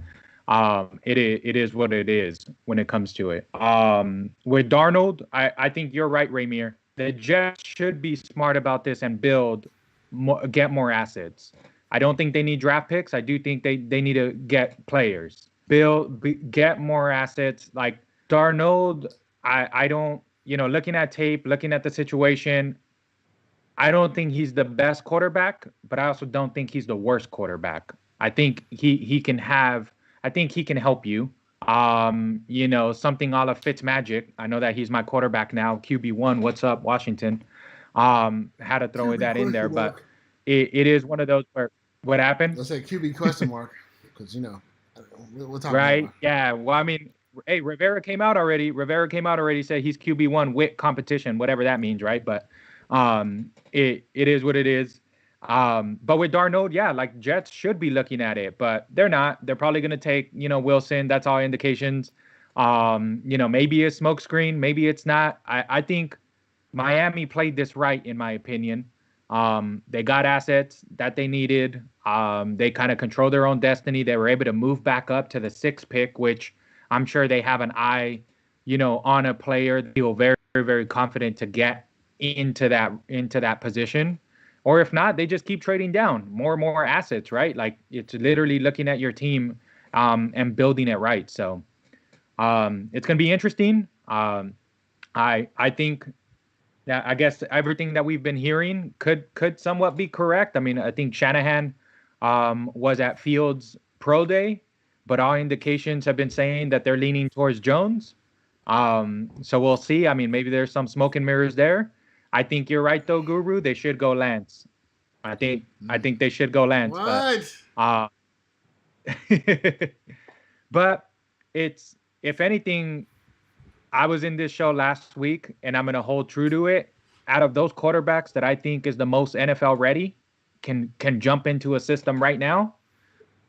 it is what it is when it comes to it. With Darnold, I think you're right, Ramir. The Jets should be smart about this and get more assets. I don't think they need draft picks. I do think they need to get players. Get more assets. Like Darnold, I don't, looking at tape, looking at the situation, I don't think he's the best quarterback, but I also don't think he's the worst quarterback. I think he can help you. Something a la Fitzmagic. I know that he's my quarterback now, QB1. What's up, Washington? Had to throw that in there, but it is one of those where what happened? Let's say QB question mark, because we'll talk right. about it. Yeah. Well, I mean, hey, Rivera came out already. Said he's QB1 with competition, whatever that means, right? But It is what it is. But with Darnold, yeah, like Jets should be looking at it, but they're not. They're probably going to take, Wilson. That's all indications. Maybe a smokescreen, maybe it's not. I think Miami played this right, in my opinion. They got assets that they needed. They kind of control their own destiny. They were able to move back up to the 6th pick, which I'm sure they have an eye, on a player. They feel very, very, very confident to get into that position. Or if not, they just keep trading down more and more assets, right? Like it's literally looking at your team and building it right. So it's going to be interesting. I think that I guess everything that we've been hearing could somewhat be correct. I mean, I think Shanahan was at Fields Pro Day, but all indications have been saying that they're leaning towards Jones. So we'll see. I mean, maybe there's some smoke and mirrors there. I think you're right though, Guru. They should go Lance. I think they should go Lance. What? But it's, if anything, I was in this show last week, and I'm going to hold true to it. Out of those quarterbacks that I think is the most NFL ready, can jump into a system right now,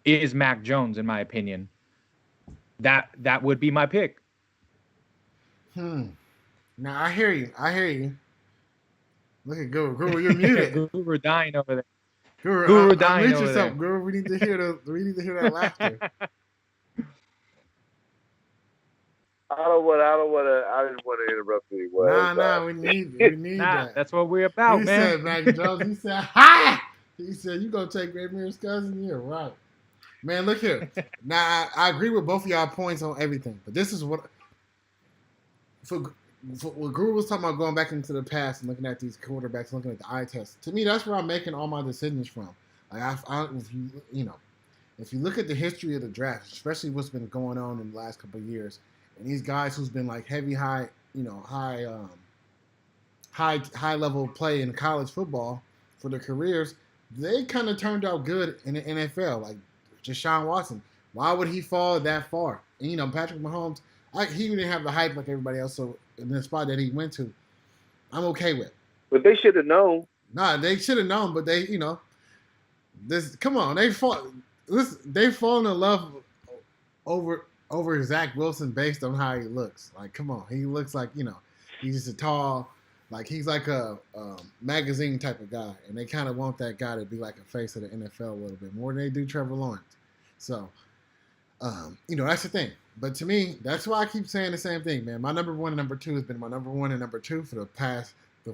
is Mac Jones, in my opinion. That would be my pick. Now I hear you. Look at Guru. Guru, you're muted. Guru dying over there. Guru dying over there. Guru, we need to hear that laughter. I didn't want to interrupt anyone. Nah, we need that. That's what we're about, he man. He said Mac Jones. He said, "Hi." He said, "You gonna take Great Mirror's cousin?" Yeah, right. Man, look here. Now I agree with both of y'all points on everything, but this is what what Guru was talking about, going back into the past and looking at these quarterbacks, looking at the eye test. To me, that's where I'm making all my decisions from. Like, if you look at the history of the draft, especially what's been going on in the last couple of years, and these guys who's been like high level play in college football for their careers, they kind of turned out good in the NFL. Like Deshaun Watson, why would he fall that far? And Patrick Mahomes, he didn't have the hype like everybody else. So in the spot that he went to, I'm okay with. But they should have known. Nah, they should have known. But they, come on, they've fallen in love over Zach Wilson based on how he looks. Like, come on, he looks like he's just a tall, like he's like a magazine type of guy, and they kind of want that guy to be like a face of the NFL a little bit more than they do Trevor Lawrence. So, that's the thing. But to me, that's why I keep saying the same thing, man. My number one and number two has been my number one and number two for the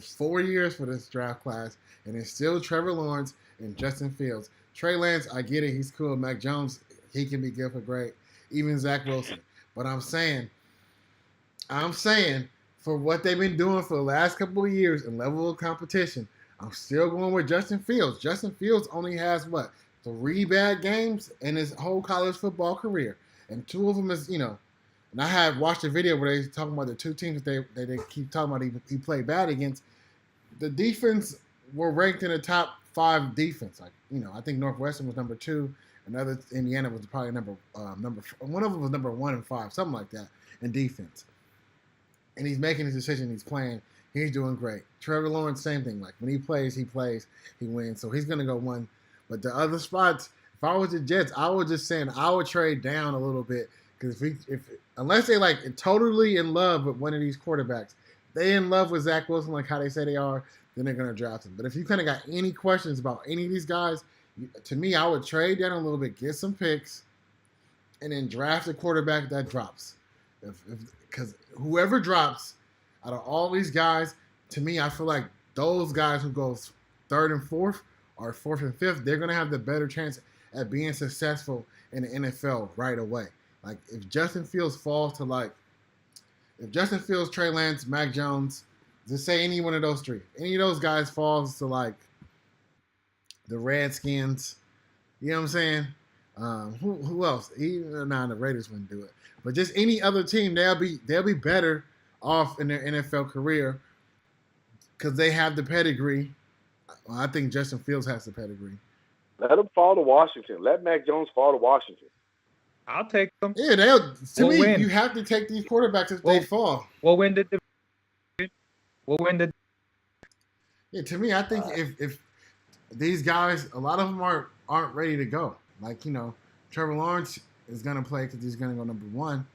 4 years for this draft class, and it's still Trevor Lawrence and Justin Fields. Trey Lance, I get it, he's cool. Mac Jones, he can be good for great. Even Zach Wilson. But I'm saying, for what they've been doing for the last couple of years and level of competition, I'm still going with Justin Fields. Justin Fields only has, 3 bad games in his whole college football career. And 2 of them is, and I have watched a video where they talking about the 2 teams that they keep talking about he played bad against. The defense were ranked in the top 5 defense. Like, I think Northwestern was number 2. Another Indiana was probably number one of them was number 1 and 5, something like that, in defense. And he's making his decision. He's playing. He's doing great. Trevor Lawrence, same thing. Like when he plays, he wins. So he's gonna go 1. But the other spots, if I was the Jets, I would just saying I would trade down a little bit because unless they like totally in love with one of these quarterbacks, they in love with Zach Wilson like how they say they are, then they're gonna draft him. But if you kind of got any questions about any of these guys, to me, I would trade down a little bit, get some picks, and then draft a quarterback that drops. Because whoever drops out of all these guys, to me, I feel like those guys who go 3rd and 4th or 4th and 5th, they're going to have the better chance at being successful in the NFL right away. Like, if Justin Fields falls to, Trey Lance, Mac Jones, just say any one of those 3. Any of those guys falls to, the Redskins, you know what I'm saying? Who else? Even the Raiders wouldn't do it. But just any other team, they'll be better off in their NFL career because they have the pedigree. I think Justin Fields has the pedigree. Let him fall to Washington. Let Mac Jones fall to Washington. I'll take them. Yeah, you have to take these quarterbacks if they fall. We'll win the. Yeah, to me, I think if these guys, a lot of them aren't ready to go. Like Trevor Lawrence is gonna play because he's gonna go number one,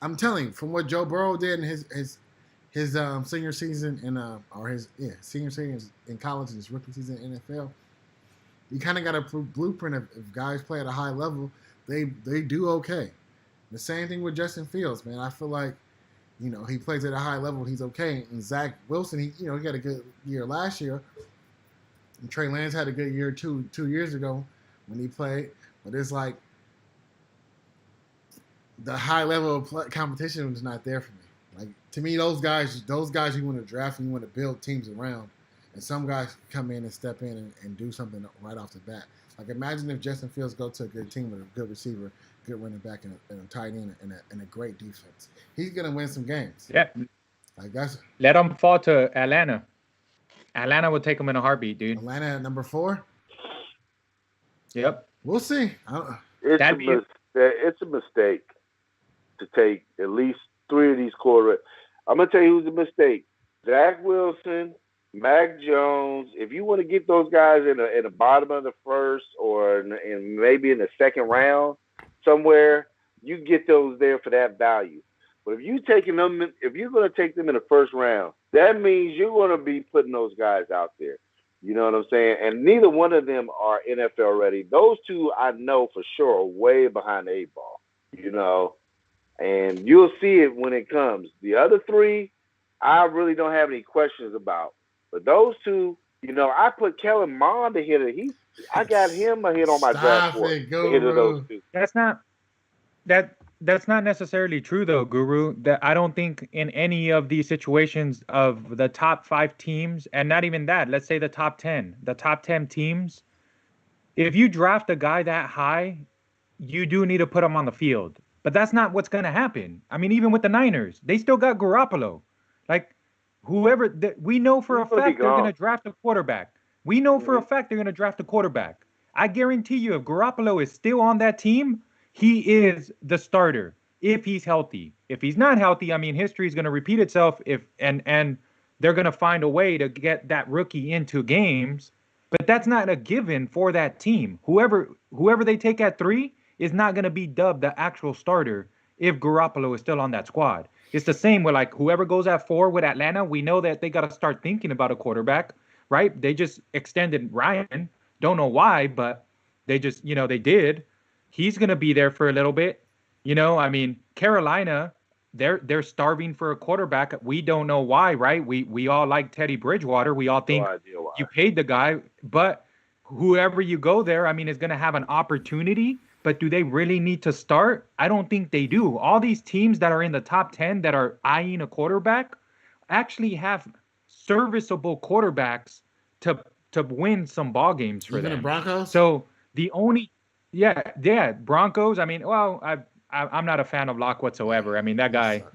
I'm telling you, from what Joe Burrow did in his senior season in or his senior season in college and his rookie season in NFL, you kind of got a blueprint of if guys play at a high level, they do okay. The same thing with Justin Fields, man. I feel like he plays at a high level, he's okay. And Zach Wilson, he got a good year last year. And Trey Lance had a good year 2 years ago when he played, but it's like the high level of competition was not there for me. Like to me, those guys you want to draft and you want to build teams around, and some guys come in and step in and do something right off the bat. Like imagine if Justin Fields go to a good team with a good receiver, good running back, and a tight end and a great defense. He's gonna win some games. Yeah. Like that's Let him fall to Atlanta. Atlanta will take him in a heartbeat, dude. Atlanta at number 4. Yep. We'll see. It's a mistake to take at least 3 of these quarterbacks. I'm gonna tell you who's a mistake: Zach Wilson, Mac Jones. If you want to get those guys in the bottom of the first or maybe in the second round somewhere, you get those there for that value. But if you're going to take them in the first round, that means you're going to be putting those guys out there. You know what I'm saying? And neither one of them are NFL ready. Those two I know for sure are way behind the 8 ball. And you'll see it when it comes. The other 3, I really don't have any questions about. But those 2, I put Kellen Mond ahead of I got him ahead on my draft board. Ahead of those 2. That's not necessarily true though, Guru. That I don't think in any of these situations of the top 5 teams, and not even that, let's say the top 10 teams, if you draft a guy that high, you do need to put him on the field. But that's not what's going to happen. I mean, even with the Niners, they still got Garoppolo. Like, we know for a fact they're going to draft a quarterback. We know for a fact they're going to draft a quarterback. I guarantee you, if Garoppolo is still on that team, he is the starter if he's healthy. If he's not healthy, I mean, history is going to repeat itself. And they're going to find a way to get that rookie into games. But that's not a given for that team. Whoever they take at 3 is not going to be dubbed the actual starter if Garoppolo is still on that squad. It's the same with like whoever goes at 4 with Atlanta. We know that they got to start thinking about a quarterback, right? They just extended Ryan. Don't know why, but they just, they did. He's going to be there for a little bit. I mean, Carolina, they're starving for a quarterback. We don't know why, right? We all like Teddy Bridgewater. We all think you paid the guy, but whoever you go there, I mean, is going to have an opportunity. But do they really need to start? I don't think they do. All these teams that are in the top 10 that are eyeing a quarterback actually have serviceable quarterbacks to win some ball games for them. The Broncos? So the only, Broncos. I mean, well, I'm not a fan of Locke whatsoever. I mean, that guy.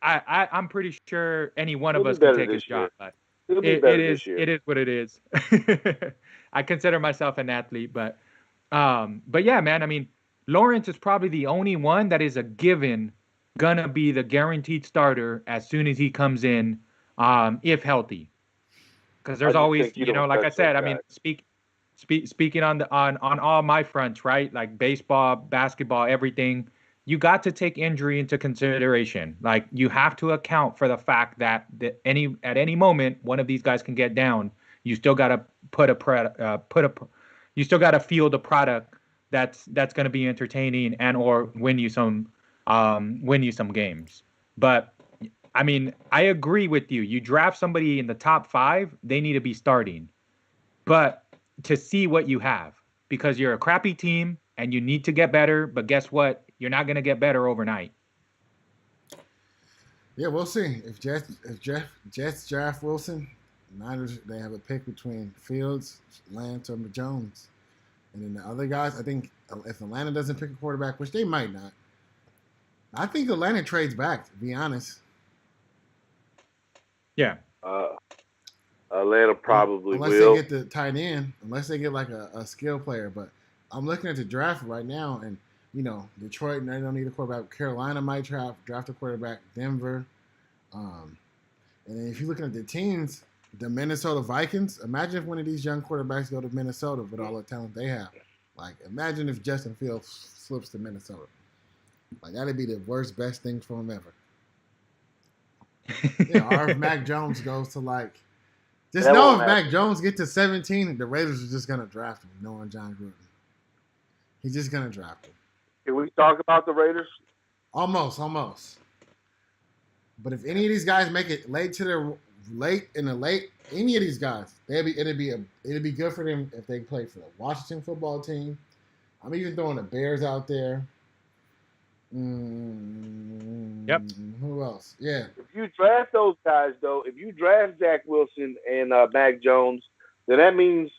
I'm pretty sure any one of us can take his job. But it is what it is. I consider myself an athlete, but yeah, man. I mean, Lawrence is probably the only one that is a given gonna be the guaranteed starter as soon as he comes in, if healthy. Because there's always, like I said, I mean, speaking on all my fronts, right? Like baseball, basketball, everything. You got to take injury into consideration. Like you have to account for the fact that at any moment one of these guys can get down. You still got to you still got to field a product that's going to be entertaining and or win you some games. But I mean, I agree with you. You draft somebody in the top 5, they need to be starting. But to see what you have, because you're a crappy team and you need to get better, but guess what? You're not going to get better overnight. Yeah, we'll see. If Jets draft Wilson, Niners, they have a pick between Fields, Lance, or Jones. And then the other guys, I think if Atlanta doesn't pick a quarterback, which they might not, I think Atlanta trades back, to be honest. Yeah. Atlanta probably unless will. They get the tight end, unless they get like a skill player. But I'm looking at the draft right now, and Detroit, they don't need a quarterback. Carolina might draft a quarterback. Denver, And then if you're looking at the teams, the Minnesota Vikings, imagine if one of these young quarterbacks go to Minnesota with all the talent they have. Like, imagine if Justin Fields slips to Minnesota. Like, that'd be the worst, best thing for him ever. Or if Mac Jones goes to, like, just know if Mac Jones get to 17, the Raiders are just going to draft him, knowing John Gruden. He's just going to draft him. Can we talk about the Raiders? Almost. But if any of these guys make it late in the late, any of these guys, it'd be good for them if they play for the Washington football team. I'm even throwing the Bears out there. Yep. Who else? Yeah. If you draft those guys, though, if you draft Zach Wilson and Mac Jones, then that means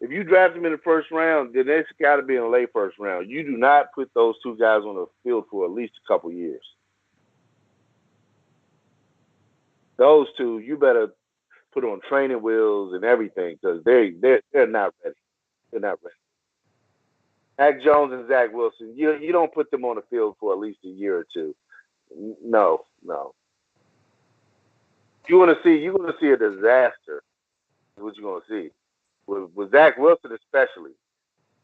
if you draft them in the first round, then it's got to be in the late first round. You do not put those two guys on the field for at least a couple years. Those two, you better put on training wheels and everything because they're not ready. They're not ready. Mac Jones and Zach Wilson, you don't put them on the field for at least a year or two. No. You're gonna see a disaster. Is what you're gonna see with Zach Wilson especially.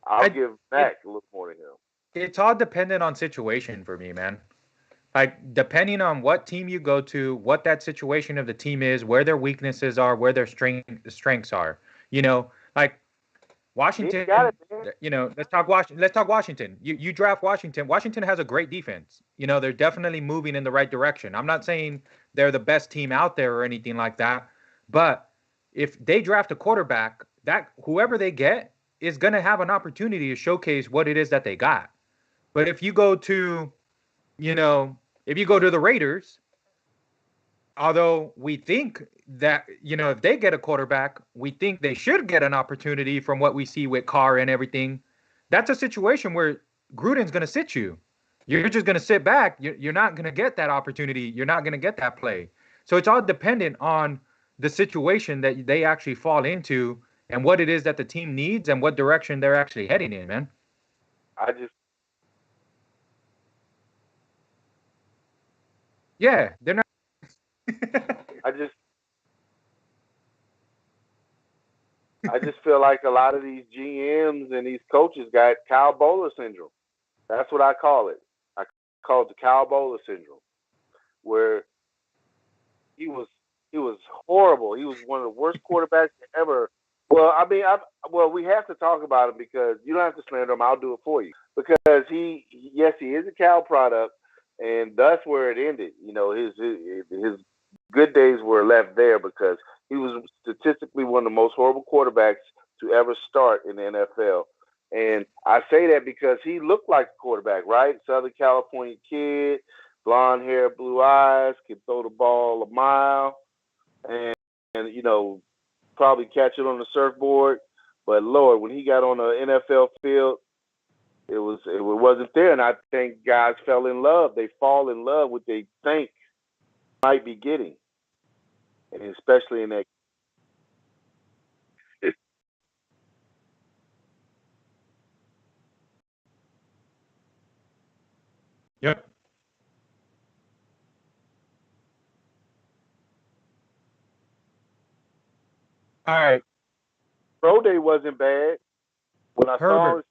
I'll give Mac a little more to him. It's all dependent on situation for me, man. Like, depending on what team you go to, what that situation of the team is, where their weaknesses are, where their strengths are. Like Washington, let's talk Washington. You draft Washington. Washington has a great defense. They're definitely moving in the right direction. I'm not saying they're the best team out there or anything like that. But if they draft a quarterback, that whoever they get is going to have an opportunity to showcase what it is that they got. But if you go to the Raiders, although we think that, if they get a quarterback, we think they should get an opportunity from what we see with Carr and everything. That's a situation where Gruden's going to sit you. You're just going to sit back. You're not going to get that opportunity. You're not going to get that play. So it's all dependent on the situation that they actually fall into and what it is that the team needs and what direction they're actually heading in, man. Yeah, they're not. I just feel like a lot of these GMs and these coaches got Kyle Bowler syndrome. That's what I call it. I call it the Kyle Bowler syndrome, where he was horrible. He was one of the worst quarterbacks ever. Well, I mean, we have to talk about him because you don't have to slander him. I'll do it for you because he is a Cal product. And that's where it ended. His good days were left there because he was statistically one of the most horrible quarterbacks to ever start in the NFL. And I say that because he looked like a quarterback, right? Southern California kid, blonde hair, blue eyes, could throw the ball a mile, and probably catch it on the surfboard. But Lord, when he got on the NFL field, it wasn't there, and I think guys fell in love. They fall in love with what they think might be getting, and especially in that. Yep. All right. Pro Day wasn't bad. When I saw it.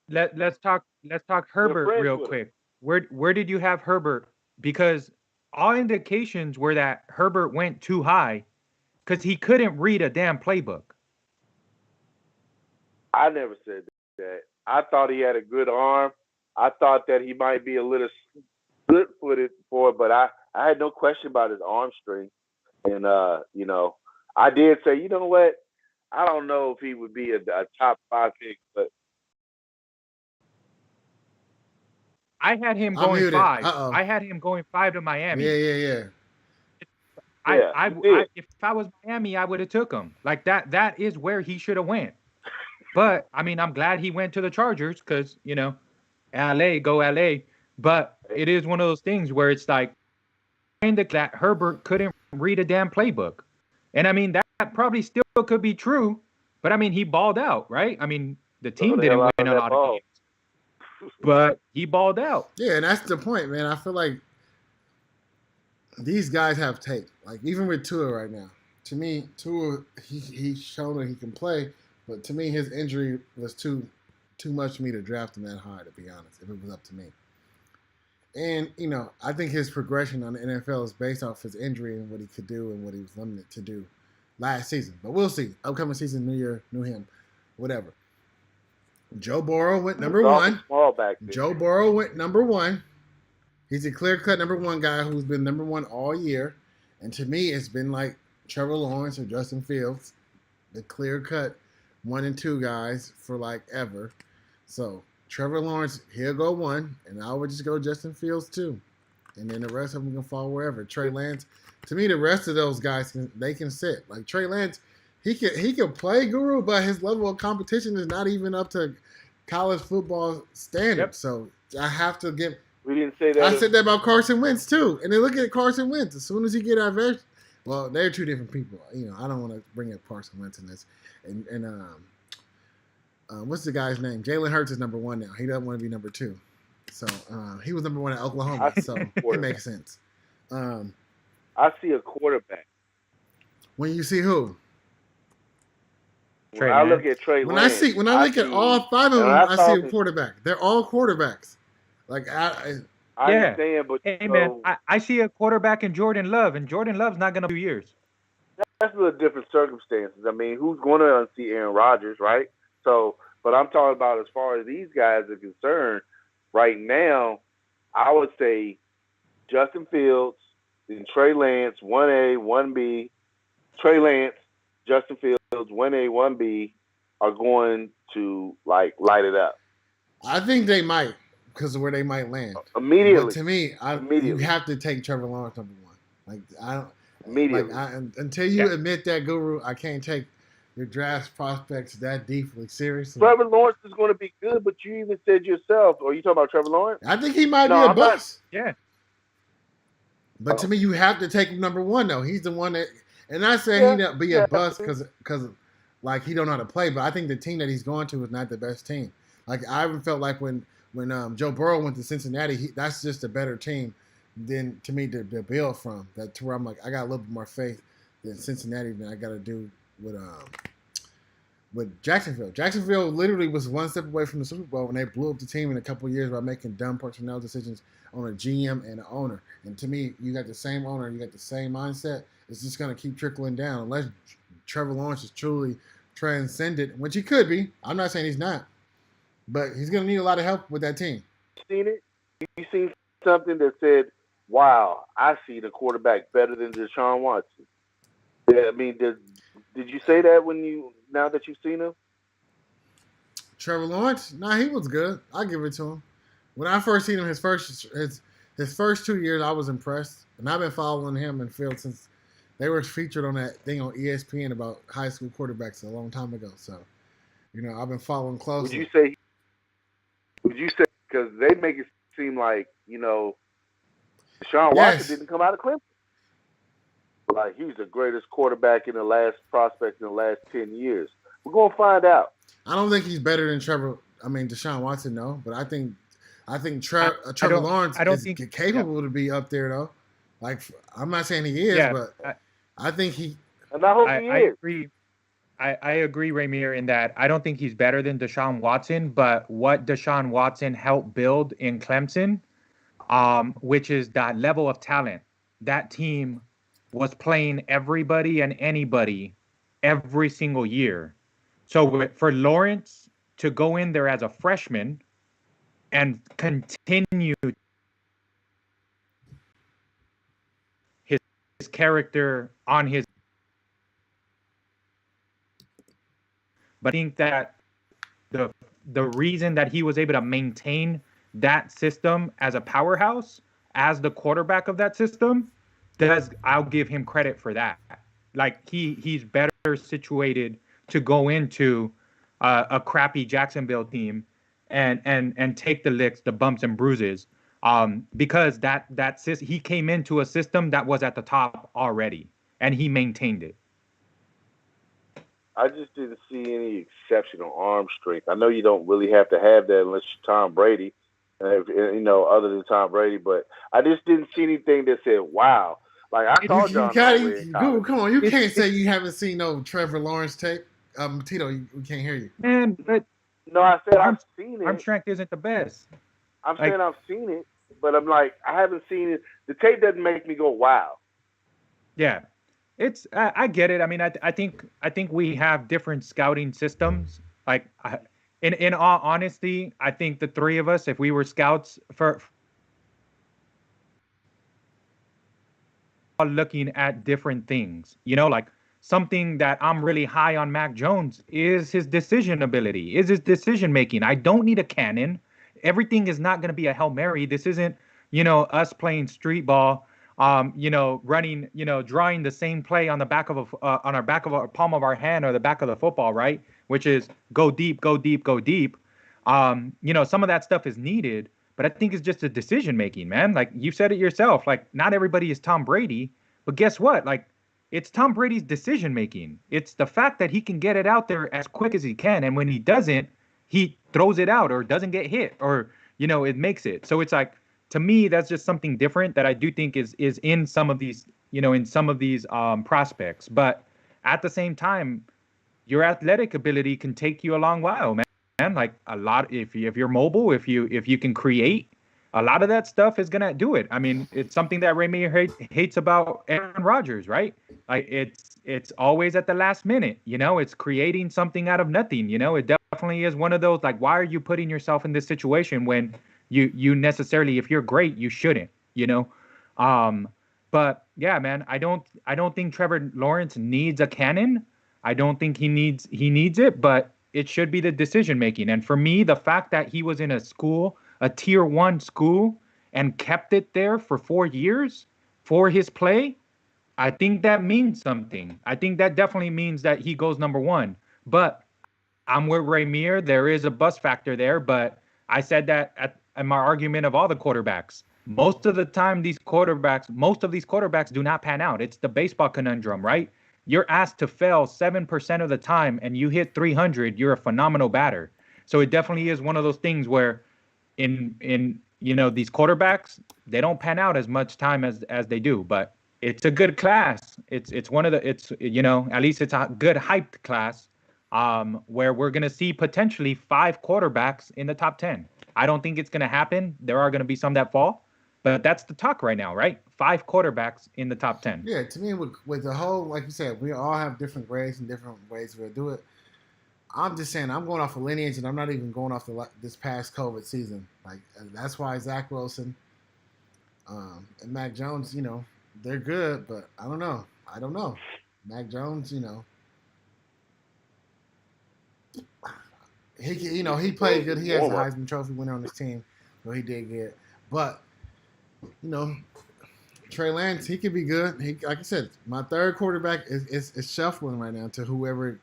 Let's talk Herbert real quick. Where did you have Herbert? Because all indications were that Herbert went too high because he couldn't read a damn playbook. I never said that. I thought he had a good arm. I thought that he might be a little split-footed for it, but I had no question about his arm strength. And I did say, you know what? I don't know if he would be a top 5 pick, but I had him going 5. I had him going 5 to Miami. Yeah. If I was Miami, I would have took him. Like that is where he should have went. But I mean, I'm glad he went to the Chargers because LA, go LA. But it is one of those things where it's like that Herbert couldn't read a damn playbook. And I mean, that probably still could be true. But I mean, he balled out, right? I mean, the team didn't win a lot of games. but he balled out. Yeah, and that's the point, man. I feel like these guys have tape. Like even with Tua right now, to me, Tua he's shown that he can play, but to me, his injury was too much for me to draft him that high. To be honest, if it was up to me. And I think his progression on the NFL is based off his injury and what he could do and what he was limited to do last season. But we'll see. Upcoming season, new year, new him, whatever. Joe Burrow went number one. Joe Burrow went number one. He's a clear-cut number one guy who's been number one all year. And to me, it's been like Trevor Lawrence or Justin Fields, the clear-cut 1 and 2 guys for like ever. So Trevor Lawrence, he'll go 1, and I would just go Justin Fields 2. And then the rest of them can fall wherever. Trey Lance, to me, the rest of those guys, they can sit. Like Trey Lance, he can play, Guru, but his level of competition is not even up to college football standards. Yep. So I have to give. We didn't say that. I said that about Carson Wentz too. And then look at Carson Wentz. As soon as he get adverse, well, they're two different people. I don't want to bring up Carson Wentz in this. And what's the guy's name? Jalen Hurts is number 1 now. He doesn't want to be number 2. So he was number 1 at Oklahoma. So it makes sense. I see a quarterback. When you see who? When I look at Trey Lance. When I look at all 5 of them, I see a quarterback. They're all quarterbacks. Like I understand, but hey man, I see a quarterback in Jordan Love, and Jordan Love's not gonna be years. That's a little different circumstances. I mean, who's going to unseat Aaron Rodgers, right? So, but I'm talking about as far as these guys are concerned, right now, I would say Justin Fields, then Trey Lance, 1A, 1B. Trey Lance, Justin Fields, 1A, 1B are going to light it up. I think they might because of where they might land immediately. But to me, you have to take Trevor Lawrence number 1. Like I don't immediately until you admit that, Guru. I can't take your draft prospects that deeply seriously. Trevor Lawrence is going to be good, but you even said yourself, or you talking about Trevor Lawrence? I think he might be a bust. Yeah. But to me, you have to take him number 1 though. He's the one that, and not saying he'd be a bust because like he don't know how to play, but I think the team that he's going to is not the best team. Like I even felt like when Joe Burrow went to Cincinnati, that's just a better team than to me to build from. That to where I'm like, I got a little bit more faith than Cincinnati than I got to do with Jacksonville. Jacksonville literally was one step away from the Super Bowl when they blew up the team in a couple of years by making dumb personnel decisions on a GM and an owner. And to me, you got the same owner, you got the same mindset. It's just going to keep trickling down unless Trevor Lawrence is truly transcended, which he could be. I'm not saying he's not. But he's going to need a lot of help with that team. Seen it? You seen something that said, wow, I see the quarterback better than Deshaun Watson? Yeah, I mean, did you say that now that you've seen him? Trevor Lawrence? Nah, he was good. I'll give it to him. When I first seen him his first 2 years, I was impressed. And I've been following him and Phil since they were featured on that thing on ESPN about high school quarterbacks a long time ago. So, I've been following closely. Would you say, because they make it seem like, Deshaun Watson didn't come out of Clemson. Like, he's the greatest quarterback in the last 10 years. We're going to find out. I don't think he's better than Deshaun Watson, no. But I think Trevor Lawrence is capable to be up there, though. Like, I'm not saying he is, but I think he. And I hope he is. Agree. I agree, Ramir, in that I don't think he's better than Deshaun Watson, but what Deshaun Watson helped build in Clemson, which is that level of talent. That team was playing everybody and anybody every single year. So for Lawrence to go in there as a freshman and continue his character on his, but I think that the reason that he was able to maintain that system as a powerhouse, as the quarterback of that system, I'll give him credit for that. Like he's better situated to go into a crappy Jacksonville team and take the licks, the bumps and bruises, because he came into a system that was at the top already, and he maintained it. I just didn't see any exceptional arm strength. I know you don't really have to have that unless you're Tom Brady, other than Tom Brady. But I just didn't see anything that said, "Wow." Like I You called you John gotta Elway in Google. college. Come on, you It's can't say you haven't seen no Trevor Lawrence tape. Tito, we can't hear you. man, but No, I said I've arm seen arm it. strength isn't the best. I'm Like saying I've seen it, but I'm like I haven't seen it. The tape doesn't make me go, "Wow." yeah, it's I get it. I mean, I think we have different scouting systems. Like in all honesty, I think the three of us, if we were scouts for looking at different things. Like something that I'm really high on Mac Jones is his decision ability, is his decision making. I don't need a cannon. Everything is not going to be a Hail Mary. This isn't, us playing street ball, running, drawing the same play on the back of on our back of our palm of our hand or the back of the football, right? Which is go deep, go deep, go deep. Some of that stuff is needed, but I think it's just a decision making, man. Like you said it yourself. Like not everybody is Tom Brady, but guess what? Like it's Tom Brady's decision making. It's the fact that he can get it out there as quick as he can, and when he doesn't, he throws it out or doesn't get hit or it makes it. So it's like to me that's just something different that I do think is in some of these prospects. But at the same time, your athletic ability can take you a long while, man. Like a lot, if you're mobile, if you can create, a lot of that stuff is gonna do it. I mean, it's something that Raymond hates about Aaron Rodgers, right? Like it's always at the last minute. It's creating something out of nothing. It definitely is one of those like, why are you putting yourself in this situation when you necessarily, if you're great, you shouldn't. Um, but yeah, man, I don't think Trevor Lawrence needs a cannon. I don't think he needs it, but it should be the decision making. And for me, the fact that he was in a tier 1 school and kept it there for 4 years for his play, I think that means something. I think that definitely means that he goes number 1. But I'm with Ramirez. There is a bust factor there, but I said that in my argument of all the quarterbacks. Most of the time, most of these quarterbacks do not pan out. It's the baseball conundrum, right? You're asked to fail 7% of the time and you hit 300, you're a phenomenal batter. So it definitely is one of those things where in these quarterbacks, they don't pan out as much time as they do, but it's a good class. It's one of the it's at least it's a good hyped class where we're going to see potentially 5 quarterbacks in the top 10. I don't think it's going to happen. There are going to be some that fall, but that's the talk right now, right? 5 quarterbacks in the top 10. Yeah, to me, with the whole, like you said, we all have different grades and different ways we'll do it. I'm just saying, I'm going off of lineage, and I'm not even going off this past COVID season. Like that's why Zach Wilson and Mac Jones, they're good, but I don't know. Mac Jones, he played good. He has a Heisman Trophy winner on his team, so he did good. But Trey Lance, he could be good. He, like I said, my third quarterback is shuffling right now to whoever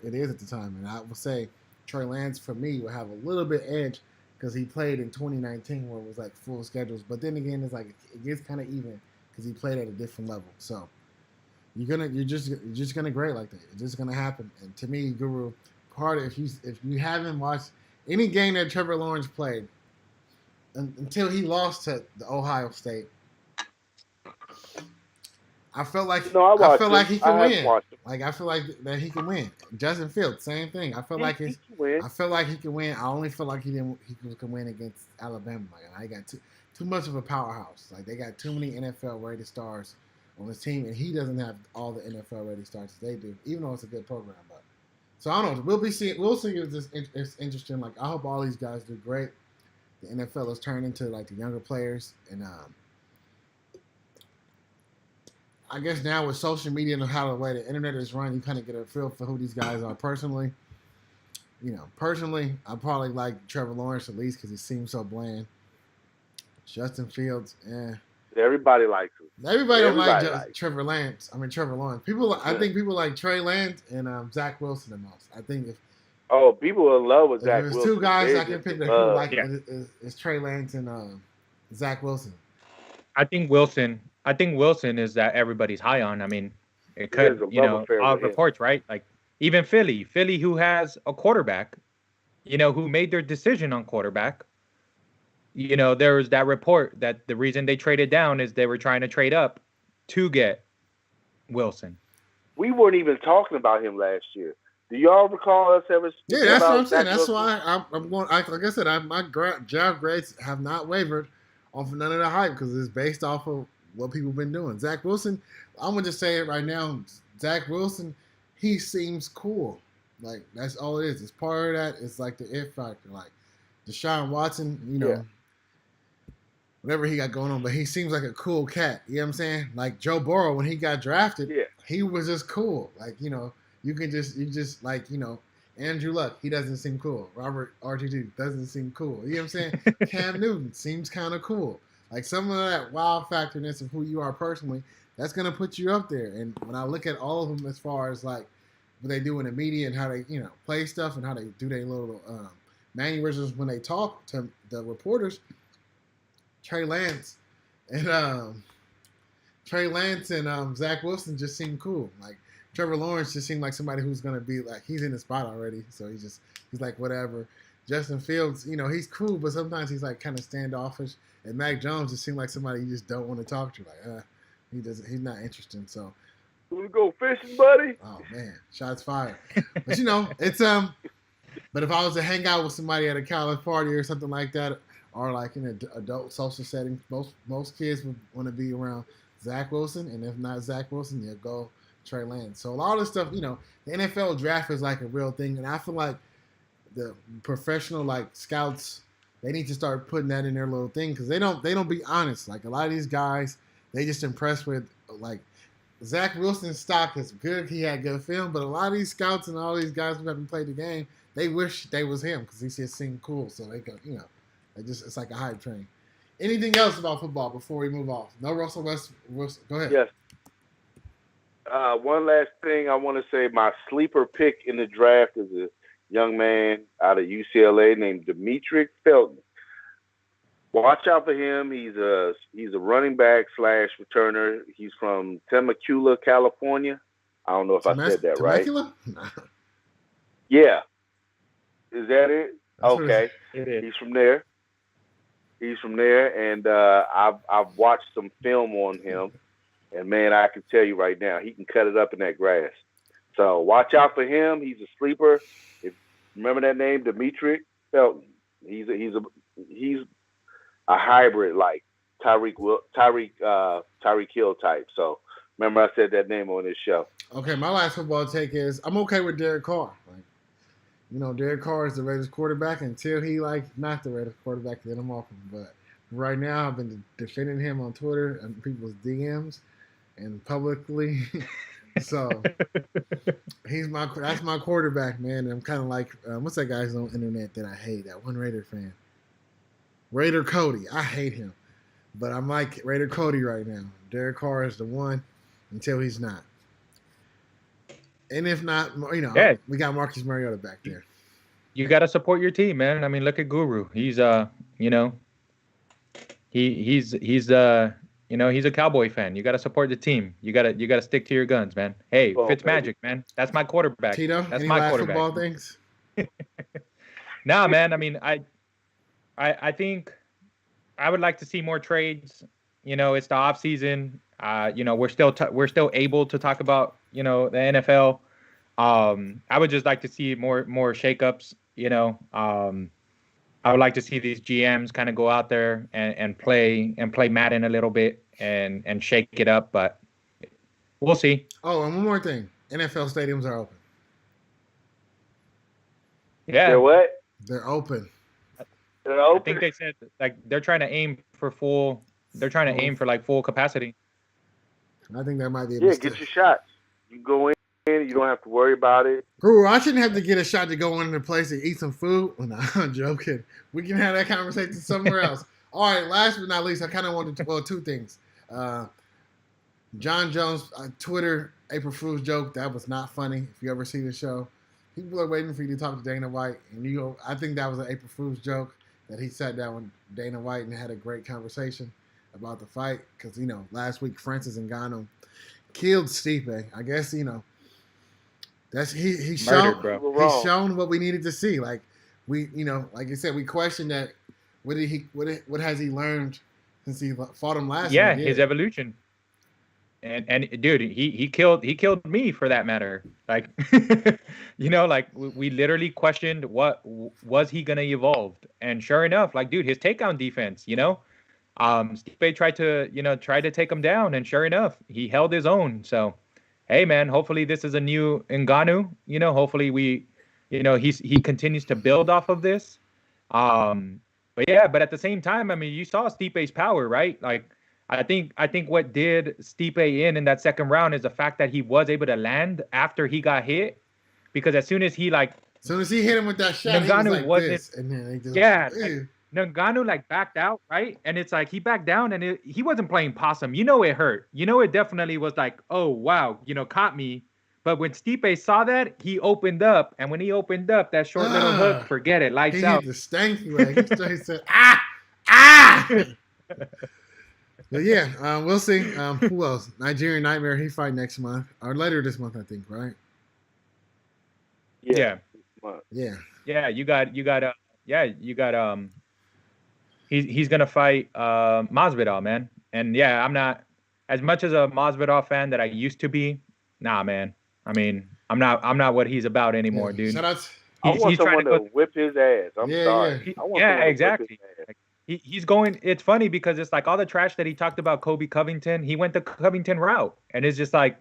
it is at the time, and I would say Trey Lance for me will have a little bit edge because he played in 2019 where it was like full schedules. But then again, it's like it gets kind of even because he played at a different level. So you're just gonna grade like that. It's just gonna happen. And to me, Guru, part of if you haven't watched any game that Trevor Lawrence played until he lost to the Ohio State, I felt like he can win. Like I feel like that he can win. Justin Fields, same thing. I feel like he can win. I only feel like he can win against Alabama. Like I got too much of a powerhouse. Like they got too many NFL rated stars on his team, and he doesn't have all the NFL rated stars that they do, even though it's a good program. But so I don't know. We'll see if it's interesting. Like I hope all these guys do great. The NFL is turned into like the younger players, and I guess now with social media and how the way the internet is run, you kind of get a feel for who these guys are personally. I probably like Trevor Lawrence at least because he seems so bland. Justin Fields, everybody likes him. Everybody don't like Trevor Lance. I mean Trevor Lawrence. I think people like Trey Lance and Zach Wilson the most. I think people are in love with Zach Wilson. There's 2 guys I can pick that people like is Trey Lance and Zach Wilson. I think Wilson is that everybody's high on. I mean, it could, all reports, right? Like Even Philly, who has a quarterback, who made their decision on quarterback. There was that report that the reason they traded down is they were trying to trade up to get Wilson. We weren't even talking about him last year. Do y'all recall us ever Yeah, speaking that's what about I'm saying. Zach That's Wilson? why I'm going. Like I said, my job grades have not wavered off of none of the hype because it's based off of what people been doing. Zach Wilson, I'm gonna just say it right now. Zach Wilson, he seems cool. Like that's all it is. It's part of that. It's like the it factor. Like Deshaun Watson, Yeah. whatever he got going on, but he seems like a cool cat. You know what I'm saying? Like Joe Burrow when he got drafted, Yeah. he was just cool. Like you just like Andrew Luck, he doesn't seem cool. Robert RTD doesn't seem cool. You know what I'm saying? Cam Newton seems kind of cool. Like some of that wow factorness of who you are personally, that's gonna put you up there. And when I look at all of them as far as like what they do in the media and how they play stuff and how they do their little mannerisms when they talk to the reporters, Trey Lance and Zach Wilson just seem cool. Like Trevor Lawrence just seemed like somebody who's gonna be like he's in the spot already, so he's like whatever. Justin Fields, he's cool, but sometimes he's like kind of standoffish. And Mac Jones just seemed like somebody you just don't want to talk to. Like, he's not interesting. So, wanna go fishing, buddy? oh man, shots fired. But it's But if I was to hang out with somebody at a college party or something like that, or like in an adult social setting, most kids would want to be around Zach Wilson, and if not Zach Wilson, they'll go Trey Lance. So a lot of this stuff, the NFL draft is like a real thing, and I feel like the professional like scouts, they need to start putting that in their little thing because they don't be honest. Like a lot of these guys, they just impressed with like Zach Wilson's stock is good. He had good film, but a lot of these scouts and all these guys who haven't played the game, they wish they was him because he just seemed cool. So they go, it's like a hype train. Anything else about football before we move off? No Russell Westbrook. Go ahead. Yes. One last thing I want to say: my sleeper pick in the draft is a young man out of UCLA named Demetric Felton. Watch out for him. He's a running back / returner. He's from Temecula, California. I don't know if I said that right. Temecula? Yeah. Is that it? That's okay. It is. He's from there. And I've watched some film on him, and man, I can tell you right now, he can cut it up in that grass. So watch out for him. He's a sleeper. Remember that name, Demetric Felton. He's a hybrid like Tyreek Hill type. So remember I said that name on this show. Okay, my last football take is I'm okay with Derek Carr. Like, Derek Carr is the Raiders quarterback until he not the Raiders quarterback, then I'm off him. But right now I've been defending him on Twitter and people's DMs and publicly. So that's my quarterback, man. And I'm kind of like, what's that guy's on the internet that I hate? That one Raider fan. Raider Cody. I hate him. But I'm like Raider Cody right now. Derek Carr is the one until he's not. And if not, we got Marcus Mariota back there. You got to support your team, man. I mean, look at Guru. He's he's a Cowboy fan. You got to support the team. You got to stick to your guns, man. Hey, Fitzmagic, man. That's my quarterback. Tito, that's any my last quarterback. Football things? Nah, man. I mean, I think I would like to see more trades. It's the off season. We're still able to talk about the NFL. I would just like to see more shakeups. I would like to see these GMs kind of go out there and play Madden a little bit and shake it up, but we'll see. Oh, and one more thing. NFL stadiums are open. Yeah. They're what? They're open. They're open. I think they said they're trying to aim for full capacity. I think that might be a mistake. mistake. Get your shots. You go in, you don't have to worry about it. Guru, I shouldn't have to get a shot to go into the place and eat some food. No, I'm joking. We can have that conversation somewhere else. All right, last but not least, I kind of wanted to, two things. John Jones, Twitter, April Fool's joke, that was not funny. If you ever see the show, people are waiting for you to talk to Dana White. And I think that was an April Fool's joke that he sat down with Dana White and had a great conversation about the fight. Because, last week Francis Ngannou killed Stipe. I guess, That's he's Murdered, shown bro. he's shown what we needed to see. Like we, like you said, we questioned that. What has he learned since he fought him last Yeah, time? his evolution. And dude, he killed me for that matter. Like, like we literally questioned what was he gonna evolve, and sure enough, like, dude, his takedown defense, Stipe tried to take him down, and sure enough, he held his own. So, hey, man, hopefully this is a new Ngannou. Hopefully he continues to build off of this. But yeah, but at the same time, I mean, you saw Stipe's power, right? Like, I think what did Stipe in that second round is the fact that he was able to land after he got hit, because as soon as he hit him with that shot, he was like this, and then he just Ngannou like backed out, right? And it's like he backed down, and he wasn't playing possum. It hurt. It definitely was like, oh wow, caught me. But when Stipe saw that, he opened up, and when he opened up, that short little hook, forget it, lights out. He hit the stanky leg. He straight said, ah. But yeah, we'll see. Who else? Nigerian Nightmare. He fight next month or later this month, I think. Right? Yeah. Yeah. Yeah. You got. He's gonna fight Masvidal, man. And yeah, I'm not as much as a Masvidal fan that I used to be. Nah, man. I mean, I'm not what he's about anymore, dude. Shout out. I want someone to whip his ass. I'm sorry. Yeah, exactly. He's going. It's funny because it's like all the trash that he talked about Kobe Covington. He went the Covington route, and it's just like,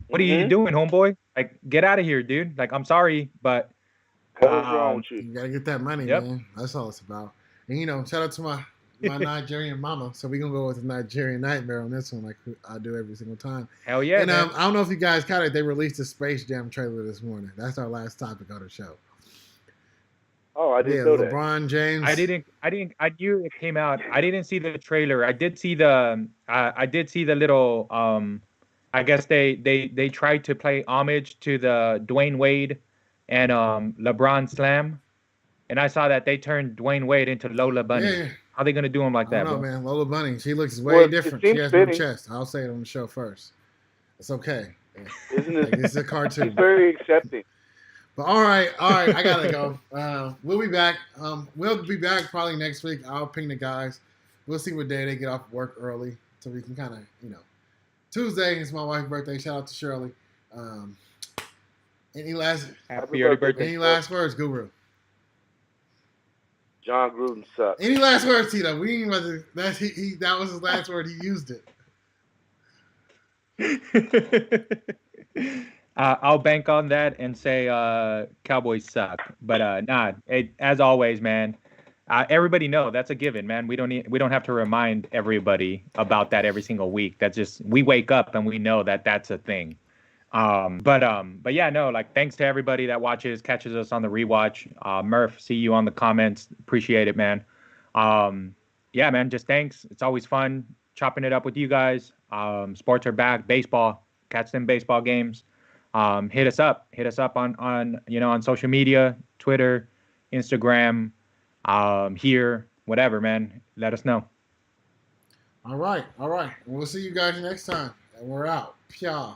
what are you doing, homeboy? Like, get out of here, dude. Like, I'm sorry, but what's wrong with you? You gotta get that money, man. That's all it's about. And shout out to my Nigerian mama. So we're gonna go with the Nigerian Nightmare on this one, like I do every single time. Hell yeah! And I don't know if you guys caught it. They released a Space Jam trailer this morning. That's our last topic on the show. Oh, I didn't know that. LeBron James. I knew it came out. I didn't see the trailer. I did see the little. I guess they tried to play homage to the Dwayne Wade and LeBron Slam, and I saw that they turned Dwayne Wade into Lola Bunny. Yeah. How are they gonna do him like that? I don't know, man. Lola Bunny. She looks way different. She has no chest. I'll say it on the show first. It's okay. Isn't it? It's a cartoon. It's very accepting. But all right, I gotta go. We'll be back. We'll be back probably next week. I'll ping the guys. We'll see what day they get off work early, so we can kind of, Tuesday is my wife's birthday. Shout out to Shirley. Any last happy early birthday? Any last words, Guru? John Gruden sucks. Any last words, Tito? We ain't that was his last word. He used it. I'll bank on that and say Cowboys suck. But as always, man. Everybody know that's a given, man. We don't have to remind everybody about that every single week. That's just, we wake up and we know that that's a thing. But yeah, no, like, thanks to everybody that catches us on the rewatch. Murph, see you on the comments. Appreciate it, man. Yeah, man, just thanks. It's always fun chopping it up with you guys. Sports are back. Baseball, catch them baseball games. Hit us up on social media, Twitter, Instagram, here, whatever, man. Let us know. All right. We'll see you guys next time. And we're out. Pia.